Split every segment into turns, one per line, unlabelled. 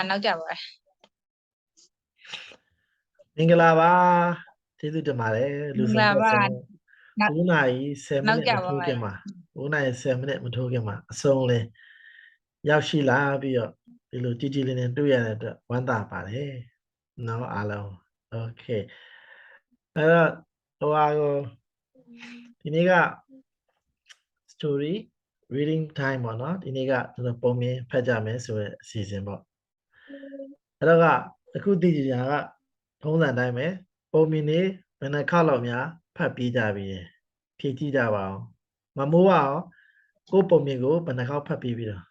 နောက်ကြပါ
မင်္ဂလာပါကျေးဇူးတင်ပါတယ်လူစုံတော့ဆုံး9နာရီ10မိနစ်မထိုးခင်မှာ9နာရီ10မိနစ်မထိုးခင်မှာအဆုံးလဲရောက်ရှိလာပြီးတော့ဒီလိုကြည်ကြည်လင်းလင်းတွေ့ရတဲ့အတွက်ဝမ်းသာပါတယ်နော်အားလုံးโอเคအဲ့တော့ဟိုဟာကိုဒီနေ့က story reading time ပေါ့နော်ဒီနေ့ကကျွန်တော်ပုံမြင်ဖတ်ကြမယ်ဆိုတဲ့အစီအစဉ်ပေါ့အဲ့တော့ကအခုသိကြတာကထုံးစံတိုင်းပဲပုံမြင်နေဘယ်နှခါလောက်များဖတ်ပြီးကြပြီဖြည့်ကြည့်ကြပါအောင်မမိုးကရောကိုပုံမြင်ကိုဘယ်နှခါဖတ်ပြီးပြီတော့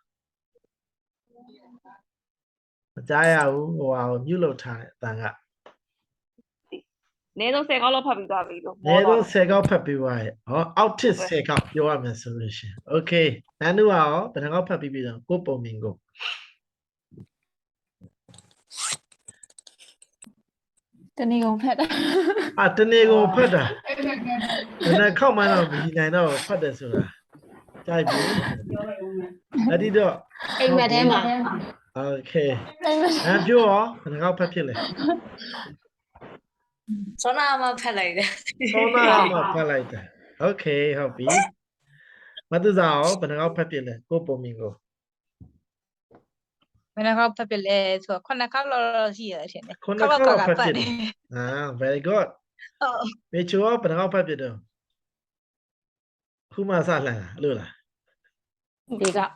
မကြားရဘူးဟိုဟာမြုပ်လောက်ထားတဲ့အတန်ကနေ
တော့10ခေါက်လောက်ဖတ်ပြီးသွားပြီလို့
နေတော့10ခေါက်ဖတ်ပြီးသွားရဲ့ဟောအောက်ထစ်10ခေါက်ပြောရမယ်ဆိုလို့ရှိရင်โอเคနန်းတို့ကရောဘယ်နှခေါက်ဖတ်ပြီးပြီတော့ကိုပုံမြင်ကို
တနေ့ကုန်ဖတ်တာ
တနေ့ကုန်ဖတ်တာဘယ်နှခေါက်မှတော့မကြီးနိုင်တော့ဖတ်တယ်ဆိုတာကြိုက်ပြီအဲ့ဒီတော့
အိမ်မက်ထဲမှာ
โอเคအဲ့ပြောရောဘယ်နှခေါက်ဖတ်ဖြစ်လဲ
စောနာမှာဖတ်လိုက်တယ်
စောနာမှာဖတ်လိုက်တယ်โอเคဟုတ်ပြီမတူစားရောဘယ်နှခေါက်ဖတ်ဖြစ်လဲကိုပုံမြင်ကို
ဘယ်နှခေါက်ဖတ်ပြလဲဆိုတော့9ခေါက်လောက်ရှိရတယ်ထင်တယ်
9ခေါက်လောက်ဖတ်ပြတယ်very good
ဟုတ်
မေချိုဘယ်နှခေါက်ဖတ်ပြတော့ခုမှစလှန်လို့လား
၄ခေါက်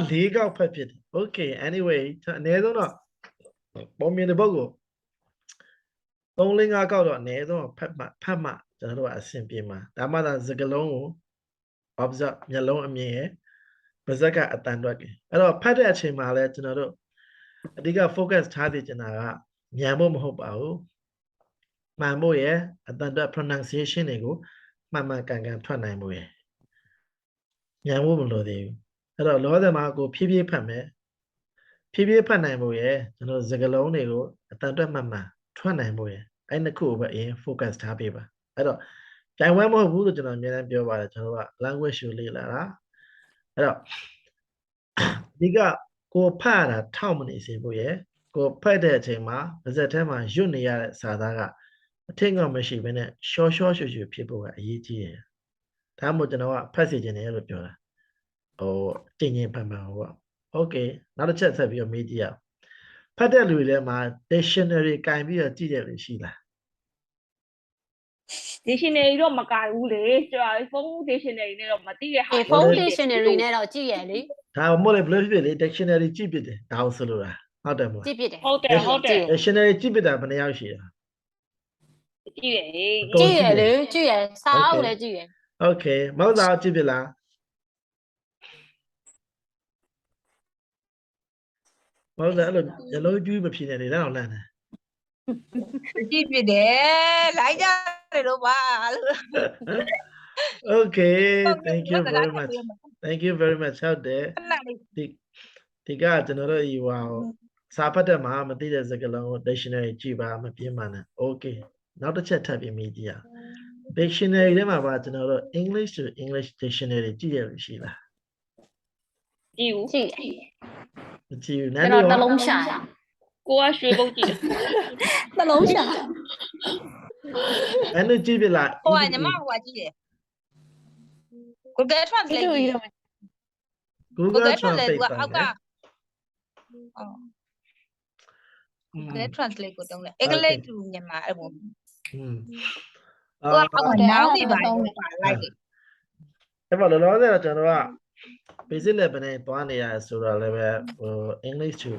၄ခေါက်ဖတ်ပြတယ် okay anyway အနည်းဆုံးတော့ပုံမြင်တဲ့ဘုတ်ကို3-5ခေါက်တော့အနည်းဆုံးဖတ်မှကျွန်တော်တို့ကအဆင်ပြေမှာဒါမှသာစကလုံးကို observe မျက်လုံးအမြင်ရဲ့ပါးစပ်ကအတန်တွက်ကအဲ့တော့ဖတ်တဲ့အချိန်မှာလဲကျွန်တော်တို့အဓိက focus ထားသိချင်တာကဉာဏ်ဖို့မဟုတ်ပါဘူးမှန်ဖို့ရဲ့အတန်တွက် pronunciation တွေကိုမှန်မှန်ကန်ကန်ထွက်နိုင်ဖို့ရဲ့ဉာဏ်ဖို့မလိုသေးဘူးအဲ့တော့လောဆယ်မှာကိုဖြည်းဖြည်းဖတ်မယ်ဖြည်းဖြည်းဖတ်နိုင်ဖို့ရဲ့ကျွန်တော်စကားလုံးတွေကိုအတန်တွက်မှန်မှန်ထွက်နိုင်ဖို့ရဲ့အဲ့နှစ်ခုကိုပဲအရင် focus ထားပေးပါအဲ့တော့ကြိုင်ဝဲမဟုတ်ဘူးလို့ကျွန်တော်အများအားပြောပါတယ်ကျွန်တော်က language ကိုလေ့လာတာအဲ့တော့ဒီကကိုဖတ်ရတာထောက်မနေစေဖို့ရဲ့ကိုဖတ်တဲ့အချိန်မှာပါဇက်ထဲမှာရွတ်နေရတဲ့စာသားကအထင်ကမရှိဘဲနဲ့ရှော့ရှော့ရွှွှဖြစ်ဖို့ကအရေးကြီးတယ်ဒါမှမဟုတ်ကျွန်တော်ကဖတ်စီခြင်းတယ်လို့ပြောတာဟိုကျင့်ချင်းဖတ်မှန်ဟိုပေါ့โอเคနောက်တစ်ချက်ဆက်ပြီးတော့မေးကြည့်ရအောင်ဖတ်တဲ့လူတွေထဲမှာ dictionary ကင်ပြီးတော့ကြည့်တယ်လို့ရှိလား
dictionary တော့မကင်ဘူးလေကျွန်တော်ဖုန်း dictionary နဲ့တော့မသိရဟာ
ဖုန်း dictionary နဲ့တော့ကြည့်ရလေ
ဒါမှမဟုတ်လေဘယ်လိုဖြစ်လေ dictionary ကြည့်ပြတယ်ဒါဟုတ်ဆိုလို့လားဟုတ်တယ်မို့
ကြည့်ပြတယ်
ဟုတ်တယ်
dictionary ကြည့်ပြတာဘယ်နှယောက်ရှိလဲ
ကြည့်
ရလေကြည့်ရစာအုပ်လည်းကြည့်ရ
okay မဟုတ်သားကြည့်ပြလားမဟုတ်သားအဲ့လိုရလုံးကျွေးမဖြစ်နေလေတော့လန့်တယ်
ကြည့်ပြတယ်လိုက်ကြတယ်လို့ပါလို့
okay thank you very much thank you very much ဟုတ်တယ်ဒီကကျွန်တော်တို့ဤဟောစာဖတ်တဲ့မှာမသိတဲ့စကားလုံး dictionary ကြည့်ပါမပြင်းပါနဲ့ okay နောက်တစ်ချက်ထပ်ပြီးမိကြည့်ရအောင် dictionary ထဲမှာပါကျွန်တော်တို့ English to English dictionary ကြည့်ရလို့ရှိလား
ကြည့်ဘူး
ကြည့်
မကြည့်ဘူး
ကျွန်တော်နှလုံးရှာရ
ကိုကရွှေပုတ်ကြည့်
နှလုံးရှာ
အဲ့လိုကြည့်ပြလား
ဟိုကညီမဟိုကကြည့်တယ် Google Translate
Google Translate
ကအောက်ကGoogle Translate ကိုတုံးတယ်အင်္ဂလိပ်တူမြန်မာအဲ့ပုံအောက်နောင်နေပါလိုက်တယ်
အဲ့ပါလောလောဆယ်တော့ကျွန်တော်က basic level နဲ့တွားနေရဆိုတော့လည်းပဲဟို English to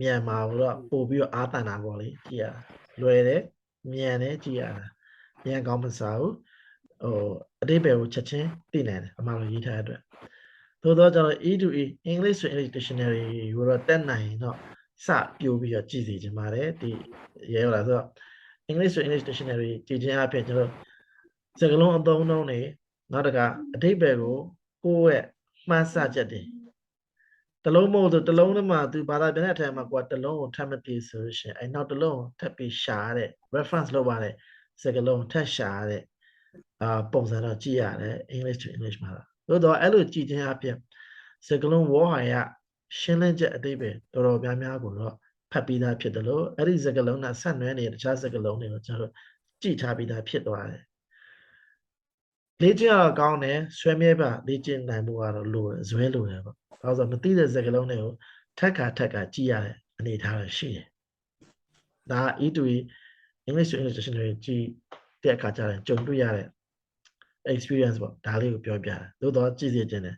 မြန်မာတော့ပို့ပြီးတော့အားတန်တာပေါ့လေကြည့်ရလွယ်တယ်မြန်တယ်ကြည့်ရတာမြန်ကောင်းမစားဘူးဟိုအတိတ်ပဲကိုချက်ချင်းသိနိုင်တယ်အမှန်လို့ရေးထားတဲ့အတွက်သို့တော့ကျွန်တော် E to E English to English dictionary ကိုတော့တက်နိုင်တော့စပြိုးပြီးတော့ကြည့်စီချင်ပါတယ်ဒီရဲဟုတ်လားဆိုတော့ English to English dictionary ကြည့်ခြင်းအဖြစ်ကျွန်တော်စကားလုံးအသုံးအနှုန်းတွေနောက်တကအတိတ်ပဲကိုယ့်ရဲ့မှန်းဆချက်တွေတလုံးမဟုတ်တလုံးထဲမှာသူဘာသာပြန်တဲ့အထက်မှာကိုယ်တလုံးကိုထပ်မပြည့်ဆိုရှင်အဲနောက်တလုံးထပ်ပြီးရှာတဲ့ reference လုပ်ပါတဲ့စကားလုံးထပ်ရှာတဲ့ပုံစံတော့ကြည့်ရတယ် English to English မှာတော့သို့တော့အဲ့လိုကြည့်ခြင်းအပြင်စကားလုံးဝေါ်ဟာရရှင်းလင်းချက်အသေးပဲတော်တော်များများကိုတော့ ဖတ်ပြီးသားဖြစ်တယ်လို့အဲ့ဒီစကားလုံးနဲ့ဆက်နွယ်နေတဲ့တခြားစကားလုံးတွေကိုကျွန်တော်တို့ကြည့်ထားပြီးသားဖြစ်သွားတယ်လေ့ကျင့်ရတော့ကောင်းတယ်ဆွဲမြဲပါလေ့ကျင့်နိုင်မှုကတော့လိုတယ်ဇွဲလိုတယ်ပေါ့။ဒါဆိုမသိတဲ့စကားလုံးတွေကိုထပ်ခါကြည့်ရတဲ့အနေအထားရရှိတယ်။ဒါ E2E English to English Dictionary ကြည့်တဲ့အခါကျရင်ကြုံတွေ့ရတဲ့ experience ပေါ့ဒါလေးကိုပြောပြတယ်။သို့တော့ကြည့်စီခြင်းတယ်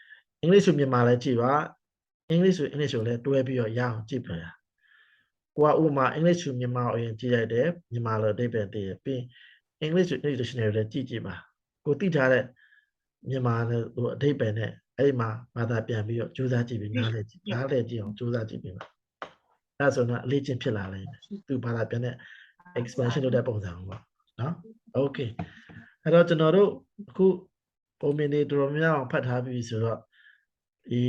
။ English ဆိုမြန်မာလည်းကြည့်ပါ English ဆို English ကိုလည်းတွဲပြီးတော့ရအောင်ကြည့်ပြရ။ကိုကဥပမာ English ဆိုမြန်မာကိုရင်ကြည့်လိုက်တယ်မြန်မာလိုအဓိပ္ပာယ်သိရပြီး English to English Dictionary လည်းကြည့်ပါကိုသိထားတဲ့မြန်မာနဲ့ဟိုအဓိပ္ပာယ်နဲ့အဲ့ဒီမှာဘာသာပြန်ပြီးတော့ကြိုးစားကြည့်ပြီးနားလည်ကြည့်အောင်ကြိုးစားကြည့်ပြီးပါအဲ့ဆိုတော့အလေးချင်းဖြစ်လာလိမ့်မယ်သူဘာသာပြန်တဲ့ expansion လုပ်တဲ့ပုံစံပေါ့နော် okay အဲ့တော့ကျွန်တော်တို့အခုပုံမြင်တွေတော်တော်များများဖတ်ထားပြီးဆိုတော့ဒီ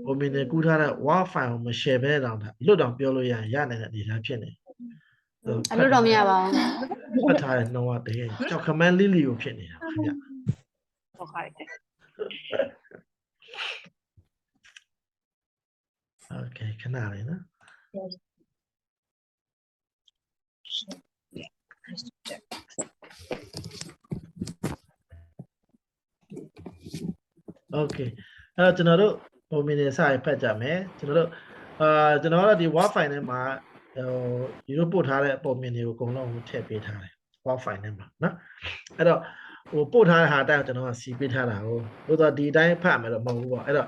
ပုံမြင်တွေကူးထားတဲ့ word file ကိုမ share ပဲတောင်လွတ်တောင်ပြောလို့ရနိုင်တဲ့အနေအထားဖြစ်နေ
အလို့တော့မရပါဘူး
ဖတ်ထားတဲ့နှောကတကယ်ကြောက်ခမန်းလေးလေးကိုဖြစ်နေတာခင်ဗျ
ဟုတ်ကဲ့
Okay ခဏလေးနော် Okay အဲ့တော့ကျွန်တော်တို့ပုံမြင်တွေစရဖတ်ကြမယ်ကျွန်တော်တို့ဒီ word file ထဲမှာဒီလိုပို့ထားတဲ့ပုံမြင်တွေကိုအကုန်လုံးထည့်ပေးထားတယ် word file ထဲမှာနော်အဲ့တော့ဟိုပို့ထားတဲ့ဟာအတိုင်းကျွန်တော်ကစီပေးထားတာကိုလို့တော့ဒီအတိုင်းဖတ်မယ်တော့မဟုတ်ဘူးပေါ့အဲ့တော့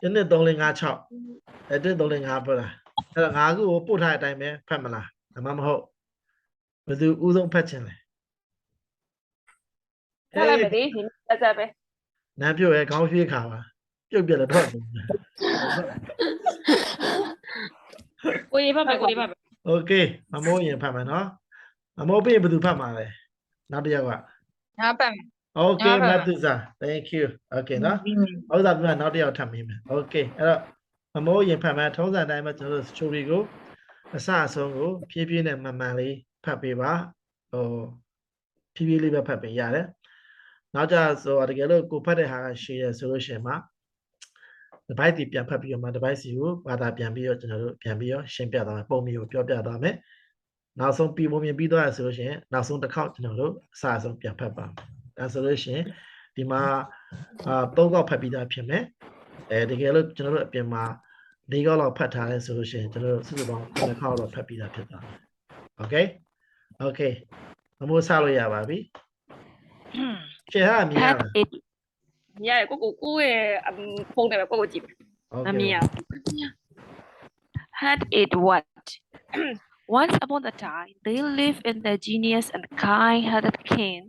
1 2 3 4 5 6အဲ့1 3 4 5ပြောတာအဲ့တော့5ခုကိုပို့ထားတဲ့အတိုင်းပဲဖတ်မလားဒါမှမဟုတ်ဘယ်သူဥဆုံးဖတ်ခြင်းလဲ
ဖတ်လိုက်မယ်ဒီတက်ပဲ
နမ်းပြုတ်ရဲ့ခေါင်းဖြေးခါပါပြုတ်ပြတယ်တော့
ကိုရေးဖတ်မယ်
Okay မမိုးရင်ဖတ်မယ်နော်မမိုးပြီးဘယ်သူဖတ်မှာလဲနောက်တစ်ယောက်က
ငါပတ်မယ်
Okay မတ်သူစာ thank you Okay နော်ဥစ္စာပြနောက်တစ်ယောက်ထပ်မင်းမယ် Okay အဲ့တော့မမိုးရင်ဖတ်မယ်ထုံးစံတိုင်းမှာကျွန်တော်တို့ story ကိုအစအဆုံးကိုဖြည်းဖြည်းနဲ့မှန်မှန်လေးဖတ်ပေးပါဟိုဖြည်းဖြည်းလေးပဲဖတ်ပေးရတယ်နောက်ကြဆိုတကယ်လို့ကိုဖတ်တဲ့ဟာကရှည်ရဆိုလို့ရှိရင်မှာဒီဘိုက်ဒီပြန်ဖတ်ပြီးတော့မှဒီဘိုက်စီကိုဘာသာပြန်ပြီးတော့ကျွန်တော်တို့ပြန်ပြီးတော့ရှင်းပြသွားမယ်ပုံမျိုးကိုပြောပြသွားမယ်နောက်ဆုံးပြီးပုံမြင်ပြီးသွားရဆိုလို့ရှိရင်နောက်ဆုံးတစ်ခေါက်ကျွန်တော်တို့အစအဆုံးပြန်ဖတ်ပါမယ်ဒါဆိုလို့ရှိရင်ဒီမှာ3ခေါက်ဖတ်ပြီးသားဖြစ်မယ်တကယ်လို့ကျွန်တော်တို့အပြင်မှာ4ခေါက်လောက်ဖတ်ထားလဲဆိုလို့ရှိရင်ကျွန်တော်တို့စုစုပေါင်း9ခေါက်လောက်ဖတ်ပြီးသားဖြစ်သွားမယ် Okay မမိုးစလို့ရပါပြီရှင်းဟာမြင်ရလား
မြင်ရတယ်ကိုရဲ့ဖုန်းထဲမှာကိုကြည့်မမြင်ရ Had it what Once upon a time they lived in the genius and kind-hearted king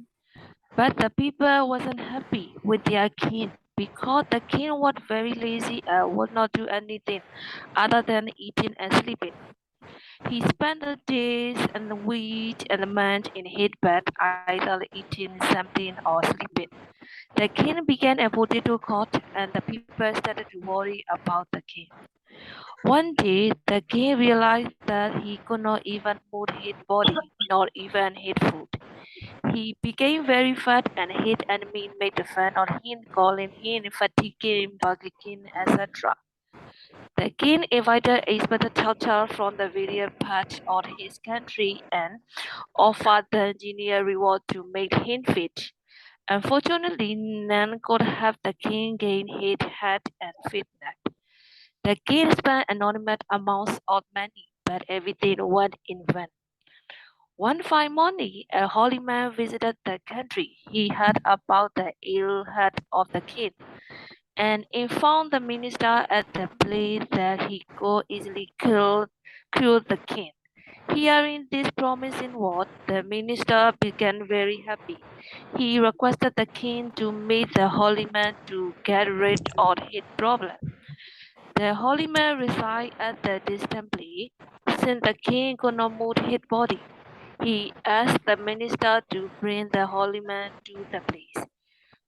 but the people wasn't happy with their king because the king was very lazy and would not do anything other than eating and sleeping. He spent the days and the weeks and the months in his bed either eating something or sleeping. The king began a potato court and the people started to worry about the king. One day, the king realized that he could not even move his body, nor even eat food. He became very fat and his enemies made fun of him, calling him fatiguing, bugging, etc. The king invited a special child from the various parts of his country and offered the engineer reward to make him fit. Unfortunately, none could have the king gain his head and fitness. The king spent enormous amounts of money, but everything went in vain. One fine morning, a holy man visited the country. He heard about the ill health of the king and informed the minister at the place that he could easily cure the king. Hearing this promising word, the minister became very happy. He requested the king to meet the holy man to get rid of his problem. The holy man resided at the distant place. Since the king could not move his body, he asked the minister to bring the holy man to the place.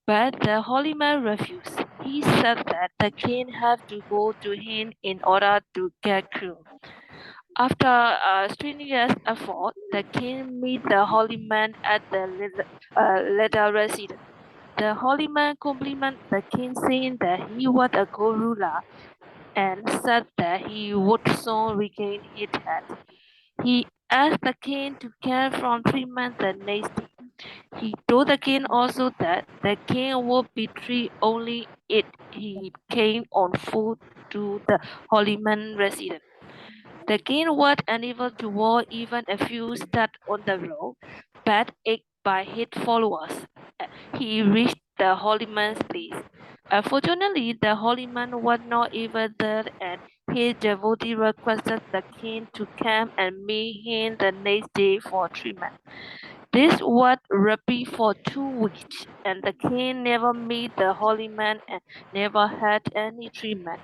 But the holy man refused. He said that the king had to go to him in order to get cured. After a strenuous effort, the king met the holy man at the later residence. The holy man complimented the king, saying that he was a good ruler and said that he would soon regain his health. He asked the king to care from treatment the next day. He told the king also that the king would betray only if he came on foot to the holy man residence. The king was unable to walk even a few steps on the road, but ached by his followers. He reached the holy man's place. Unfortunately, the holy man was not even there, and his devotee requested the king to come and meet him the next day for treatment. This was repeated for 2 weeks, and the king never met the holy man and never had any treatment.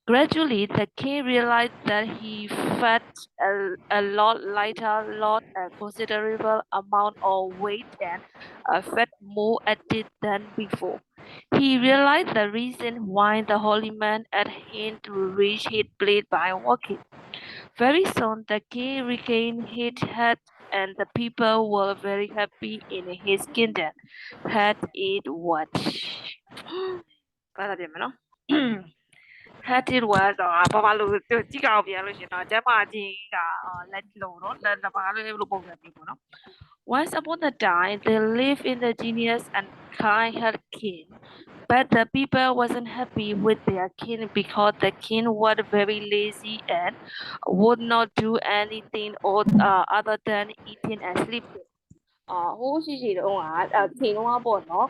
Gradually, the king realized that he felt a lot lighter, lost a considerable amount of weight, and felt more at it than before. He realized the reason why the holy man had him to reach his place by walking. Very soon, the king regained his health, and the people were very happy in his kingdom. Had it what? Had it was ဘာမှလို့ကြည့်ကြအောင်ပြန်လို့ရှင်တော့ကျမကြီးကလက်လို့တော့လက်ပါလို့ပုံစံမျိုးပေါ့နော် Once upon a time, they lived in the genius and kind-hearted king. But the people wasn't happy with their king because the king was very lazy and would not do anything other than eating and sleeping. ဟိုးရှိရှိတုန်းကချိန်တုန်းကပေါ့နော်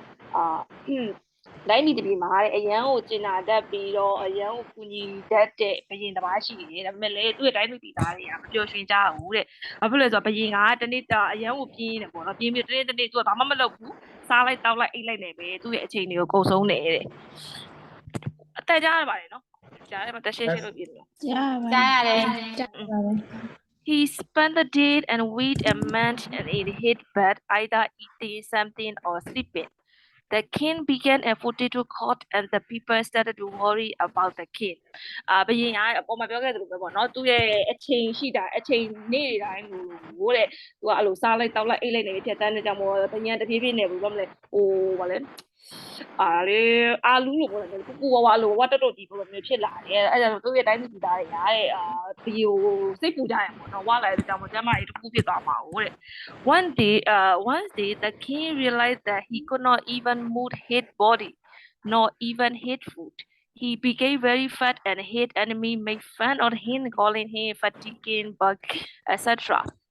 တိုင်းပြည်တစ်ပြည်မှာတဲ့အရန်ကိုကျင်နာတတ်ပြီးတော့အရန်ကိုကူညီတတ်တဲ့ဘရင်တစ်ပါးရှိတယ်ဒါပေမဲ့လည်းသူ့ရဲ့တိုင်းပြည်သားတွေကမပျော်ရွှင်ကြဘူးတဲ့ဘာဖြစ်လဲဆိုတော့ဘရင်ကတနေ့အရန်ကိုပြင်းနေပေါ့နော်ပြင်းပြီးတနေ့သူကဘာမှမလုပ်ဘူးစားလိုက်တောက်လိုက်အိတ်လိုက်နေပဲသူ့ရဲ့အချိန်တွေကိုကုန်ဆုံးနေတဲ့အတက်ကြရပါတယ်နော်ကြားရမှာတရှင်းရှင်းလို့ပြည့်တယ်
ကြားရတယ်
He spent the day and weed and managed and in his bed, either eating something or sleeping. The king began a potato court and the people started to worry about the king. ဘရင်ကအပေါ်မှာပြောခဲ့သလိုပဲပေါ့နော်သူ့ရဲ့အချိန်ရှိတာအချိန်နေ့တိုင်းလို့တဲ့သူကအဲ့လိုစားလိုက်တောက်လိုက်အိတ်လိုက်နေဖြတ်တန်းနေကြမို့ဘရင်တဖြည်းဖြည်းနေဘူးဘာမလဲဟိုဗာလဲလေအာလူးလို့ပြောတယ်ပူဝါလို့ဝတ်တော်ဒီပုံမျိုးဖြစ်လာတယ်အဲ့ဒါသူ့ရဲ့တိုင်းပြည်သားတွေကတဲ့ဘီကိုစိတ်ပူကြရပေါ့နော်ဝါလာတဲ့ကြောင့်ကျမကြီးတစ်ခုဖြစ်သွားမှာဟုတ်တဲ့ One day the king realized that he could not even move his body nor even his food. He became very fat and his enemy made fun of him, calling him fatiguing bug, etc.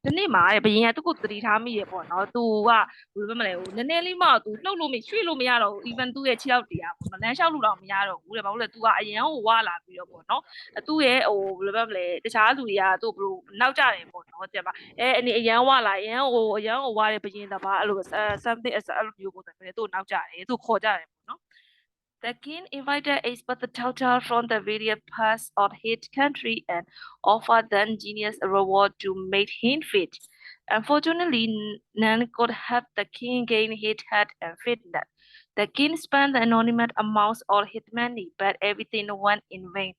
ဒီနေ့မှာဘရင်ကသူ့ကိုသတိထားမိရပေါ့နော်သူကဘယ်လိုပြောမလဲဟိုနည်းနည်းလေးမှသူလှုပ်လို့မရွှေ့လို့မရတော့ဘူး even သူ့ရဲ့ခြေထောက်တရားပေါ့နော်လမ်းလျှောက်လို့တော့မရတော့ဘူးတဲ့ဘာလို့လဲသူကအရန်ကိုဝါလာပြီးတော့ပေါ့နော်သူ့ရဲ့ဟိုဘယ်လိုပြောမလဲတခြားလူတွေကသူ့ဘယ်လိုနောက်ကြတယ်ပေါ့နော်ကြက်ပါအနေအရန်ဝါလာအရန်ကိုဝါတဲ့ဘရင်တပါအဲ့လို something အဲ့လိုမျိုးပုံစံမျိုးသူ့နောက်ကြတယ်သူခေါ်ကြတယ်ပေါ့နော်The king invited expert doctors from the various parts of his country and offered them generous reward to make him fit. Unfortunately, none could help the king gain his health and fitness. The king spent the anonymous amounts of his money, but everything went in vain.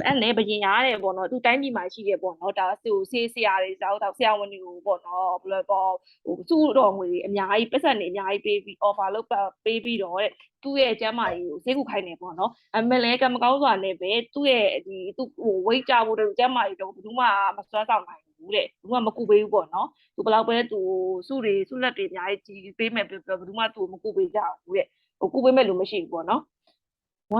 အဲ့နဲ့ဘရင်ရတယ်ပေါ့နော်သူတိုင်းပြည်မှာရှိရပေါ့နော်ဒါသူဆေးဆရာတွေဇောက်တောက်ဆရာဝန်တွေကိုပေါ့နော်ဘယ်လိုပေါ့ဟိုစုတော်ငွေအများကြီးပတ်စံနေအများကြီးပေးပြီး offer လုပ်ပေးပြီးတော့တဲ့သူ့ရဲ့ကျမ်းမာရေးကိုဈေးကူခိုင်းနေပေါ့နော်အမေလည်းကမကောင်းစွာနဲ့ပဲသူ့ရဲ့ဒီသူ့ဟို weight ကြဖို့တဲ့ကျမ်းမာရေးတော့ဘယ်သူမှမစွမ်းဆောင်နိုင်ဘူးတဲ့ဘယ်သူမှမကူပေးဘူးပေါ့နော်သူဘယ်လောက်ပဲသူစုလက်တွေအများကြီးပေးမယ်ပြောဘယ်သူမှသူမကူပေးကြဘူးတဲ့ဟိုကူပေးမဲ့လူမရှိဘူးပေါ့နော်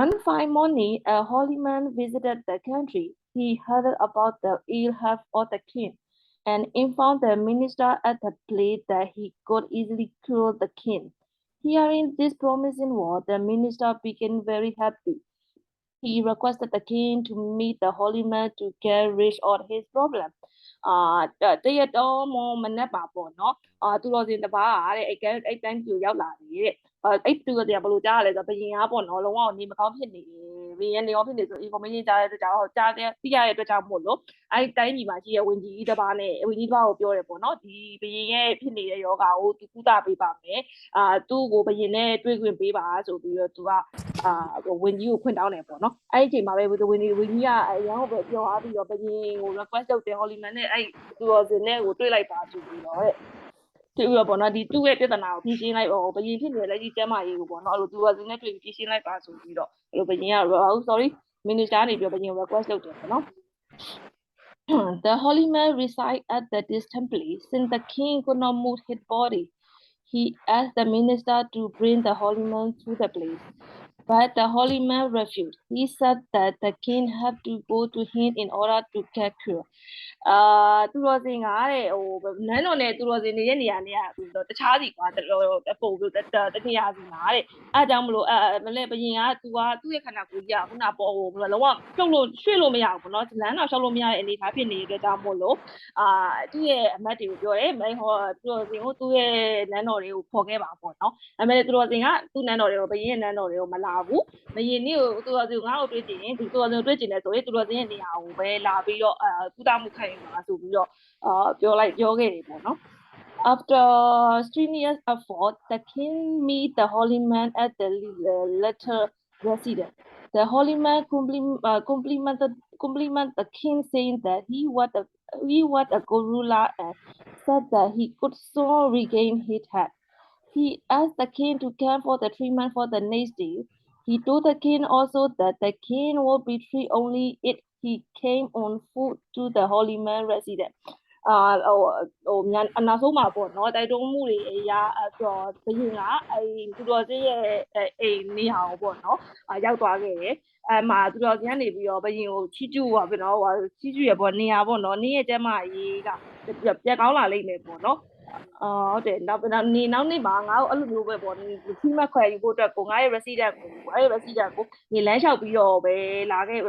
One fine morning, a holy man visited the country. He heard about the ill health of the king and informed the minister at the place that he could easily cure the king. Hearing this promising word, the minister became very happy. He requested the king to meet the holy man to get rid of his problem. တရတော့မနက်ပါပေါ့နော်သူတော်စင်တပါးတဲ့အဲ့တိုင်းပြူရောက်လာတယ်တဲ့အဲ့သူတော်စင်ဘယ်လိုကြားရလဲဆိုဘယင်ကပေါ့နော်လုံးဝနေမကောင်းဖြစ်နေဘယင်နေရောဖြစ်နေဆို information ကြားတဲ့အတွက်ကြောင့်ကြားတဲ့သိရတဲ့အတွက်ကြောင့်မို့လို့အဲ့တိုင်းပြည်မှာရှိတဲ့ဝင်ကြီးတစ်ပါးနဲ့ဝင်ကြီးတစ်ပါးကိုပြောတယ်ပေါ့နော်ဒီဘယင်ရဲ့ဖြစ်နေတဲ့ယောဂါကိုသူကုသပေးပါမယ်သူ့ကိုဘယင်နဲ့တွေ့ခွင့်ပေးပါဆိုပြီးတော့သူကဝင်ကြီးကိုခွင့်တောင်းတယ်ပေါ့နော်အဲ့ဒီအချိန်မှာပဲဝင်ကြီးကအရန်ကိုပဲပြောအားပြီးတော့ဘယင်ကို request လုပ်တယ် holy man နဲ့အဲ့သူတော်စင်နဲ့ကိုတွေ့လိုက်ပါဆိုပြီးတော့တဲ့သူရပေါ့နော်ဒီသူ့ရဲ့ပြဿနာကိုဖြေရှင်းလိုက်ဘယင်ဖြစ်နေတဲ့လက်ရှိကျမ်းမာရေးကိုပေါ့နော်အဲ့လိုသူတော်စင်နဲ့တွေ့ပြီးဖြေရှင်းလိုက်ပါဆိုပြီးတော့အဲ့လိုဘယင်က sorry minister ကနေပြီးတော့ဘယင် request လုပ်တယ်ပေါ့နော် The holy man reside at the distant place. Since the king could not move his body, he asked the minister to bring the holy man to the place. But the holy man refused. He said that the king had to go to him in order to get cured. သူတော်စင်ကတဲ့ဟိုနန်းတော်နဲ့သူတော်စင်နေတဲ့နေရာနဲ့တခြားစီကွာပို့ပြီးတနေရာစီမှာတဲ့အားကြောင့်မလို့မလဲဘရင်ကသူကသူ့ရဲ့ခန္ဓာကိုယ်ကြီးကခုနပေါ်ဟိုလုံးဝပြုတ်လို့ရွှေ့လို့မရဘူးပေါ့နော်လမ်းတော့ရှောက်လို့မရတဲ့အနေအထားဖြစ်နေတဲ့အတွက်ကြောင့်မို့လို့သူ့ရဲ့အမတ်တွေကိုပြောတယ်ဟောသူတော်စင်ကိုသူ့ရဲ့နန်းတော်တွေကိုခေါ်ခဲ့ပါပေါ့နော်ဒါပေမဲ့သူတော်စင်ကသူ့နန်းတော်တွေကိုဘရင်ရဲ့နန်းတော်တွေကိုမလာဘူးဘရင်နေ့ကိုသူတော်စင်ငါ့ကိုတွေ့ကြည့်ရင်သူတော်စင်ကိုတွေ့ကြည့်နေဆိုရင်သူတော်စင်ရဲ့နေရာကိုပဲလာပြီးတော့ကုသမှုခံယူပါဆိုပြီးတော့ပြောခဲ့တယ်ပေါ့နော် After strenuous effort, the king meet the holy man at the latter residence. The holy man complimented the king, saying that he was a good ruler and said that he could soon regain his health. He asked the king to come for the treatment for the next day. He told the king also that the king would be treated only if he came on foot to the holy man residence. အနောက်ဆုံးမှာပေါ့နော်တိုက်တွန်းမှုတွေအရာဘယင်ကသူတော်စင်ရဲ့အိမ်နေရာကိုပေါ့နော်ရောက်သွားခဲ့တယ်မှာသူတော်စင်ကနေပြီးတော့ဘယင်ကိုချီးကျူးပါပဲနော်ချီးကျူးရပေါ့နေရာပေါ့နော်နင်းရဲ့ကျမကြီးကပြက်ကောင်းလာလိမ့်မယ်ပေါ့နော်ဟုတ်တယ်နောက်နေ့မှာငါ့ကိုအဲ့လိုမျိုးပဲပေါ့ခီးမခွဲယူဖို့အတွက်ကိုငါရဲ့ resident ကိုနေလမ်းလျှောက်ပြီးတော့ပဲလာခဲ့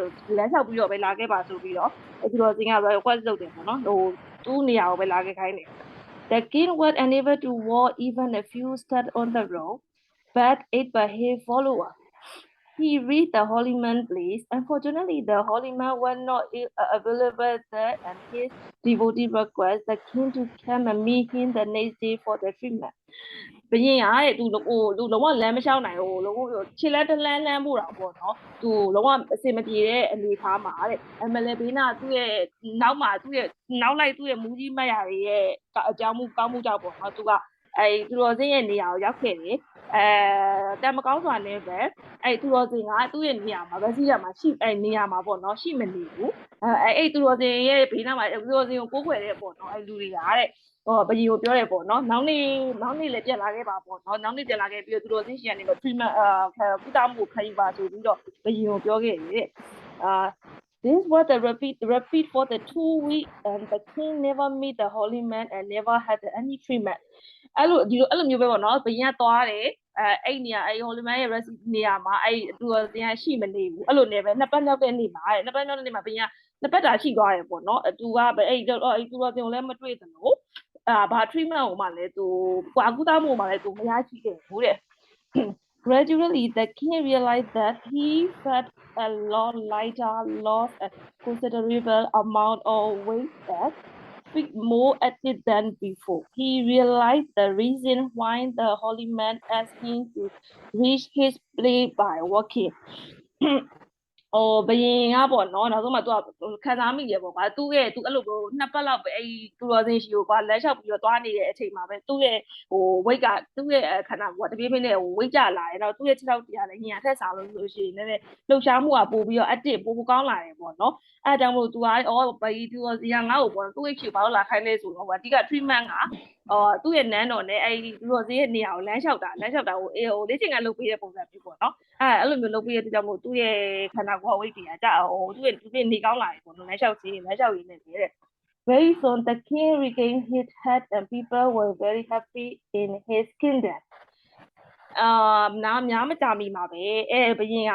ပါဆိုပြီးတော့သူတော်စင်က request လုပ်တယ်ပေါ့နော်ဟိုသူ့နေရာကိုပဲလာခဲ့ခိုင်းတယ် The king was unable to walk even a few steps on the road, but it by his follower. He reached the holy man's place. Unfortunately, the holy man was not available there, and his devotee requested the king to come and meet him the next day for the treatment. ဘရင်ကတဲ့သူလုံးဝလမ်းမလျှောက်နိုင်ဘူးလုံးဝခြေလက်တစ်လမ်းပို့တာပေါ့နော်သူလုံးဝအစင်မပြေတဲ့အနေအထားမှာတဲ့အမလဲဘေးနာသူ့ရဲ့နောက်မှာသူ့ရဲ့မူကြီးမတ်ရာတွေရဲ့အကြောင်းမှုကောင်းမှုကြောင့်ပေါ့နော်သူကသူတော်စင်ရဲ့နေရာကိုရောက်ခဲ့တယ်တမကောင်းစွာနဲ့ပဲသူတော်စင်ကသူ့ရဲ့နေရာမှာဗစီရမှာရှိနေရာမှာပေါ့နော်ရှိမနေဘူးသူတော်စင်ရဲ့ဘေးနာမှာသူတော်စင်ကိုကိုးခွေတဲ့ပေါ့နော်လူတွေကတဲ့ဘယင်ကိုပြောတယ်ပေါ့နော်နောက်နေ့လည်းပြန်လာခဲ့ပါပေါ့နော်နောက်နေ့ပြန်လာခဲ့ပြီးတော့သူတော်စင်ရှိရနေတော့ treatment ကုသမှုခံယူပါဆိုပြီးတော့ဘယင်ကိုပြောခဲ့တယ်This was the repeat for the 2 weeks, and the king never met the holy man and never had any treatment. အဲ့လိုမျိုးပဲပေါ့နော်ဘရင်ကသွားတယ်အဲ့နေရာholy man ရဲ့ rest နေရာမှာသူတော်စင်ရှိမနေဘူးအဲ့လိုနေပဲနှစ်ပတ်မြောက်တဲ့နေ့မှာဘရင်ကနှစ်ပတ်တာရှိသွားတယ်ပေါ့နော်သူကသူတော်စင်ကိုလည်းမတွေ့သလိုဘာ treatment ကိုမှလည်းသူကုသမှုမှလည်းသူမရရှိခဲ့ဘူးတဲ့ Gradually, the king realized that he felt a lot lighter, lost a considerable amount of weight, and felt more active than before. He realized the reason why the holy man asked him to reach his place by walking. ဘရင်ကပေါ့နော်နောက်ဆုံးမှသူကခံစားမိရပေါ့ကွာသူ့ရဲ့သူအဲ့လိုနှစ်ပတ်လောက်ပဲသူတော်စင်ရှိကိုကွာလက်လျှောက်ပြီးတော့သွားနေတဲ့အချိန်မှာပဲသူ့ရဲ့weight ကသူ့ရဲ့ခန္ဓာကိုယ်ကတပြေးပြေးနဲ့ weight ကျလာတယ်တော့သူ့ရဲ့ခြေထောက်တရားလည်းညံထက်စားလို့ရှိရင်လည်းလှုပ်ရှားမှုကပို့ပြီးတော့ active ပိုကောင်းလာတယ်ပေါ့နော်အဲ့ဒါကြောင့်မို့သူကဘရင်သူတော်စင်ကငါ့ကိုပေါ့သူ့ရဲ့ခြေဘာလို့လာခိုင်းလဲဆိုတော့အဓိက treatment ကသူ့ရဲ့နန်းတော်နဲ့သူတော်စင်ရဲ့နေရာကိုလမ်းလျှောက်တာကိုလေ့ကျင့်ခန်းလုပ်ပေးတဲ့ပုံစံမျိုးပေါ့နော်အဲ့လိုမျိုးလုပ်ပေးတဲ့အတွက်ကြောင့်မို့သူ့ရဲ့ခန္ဓာကိုယ် weight တွေကကျသူ့ရဲ့နေကောင်းလာတယ်ပေါ့နော်လမ်းလျှောက်ရင်းနဲ့တဲ့ Very soon the king regained his health and people were very happy in his kingdom များမကြာမီမှာပဲဘရင်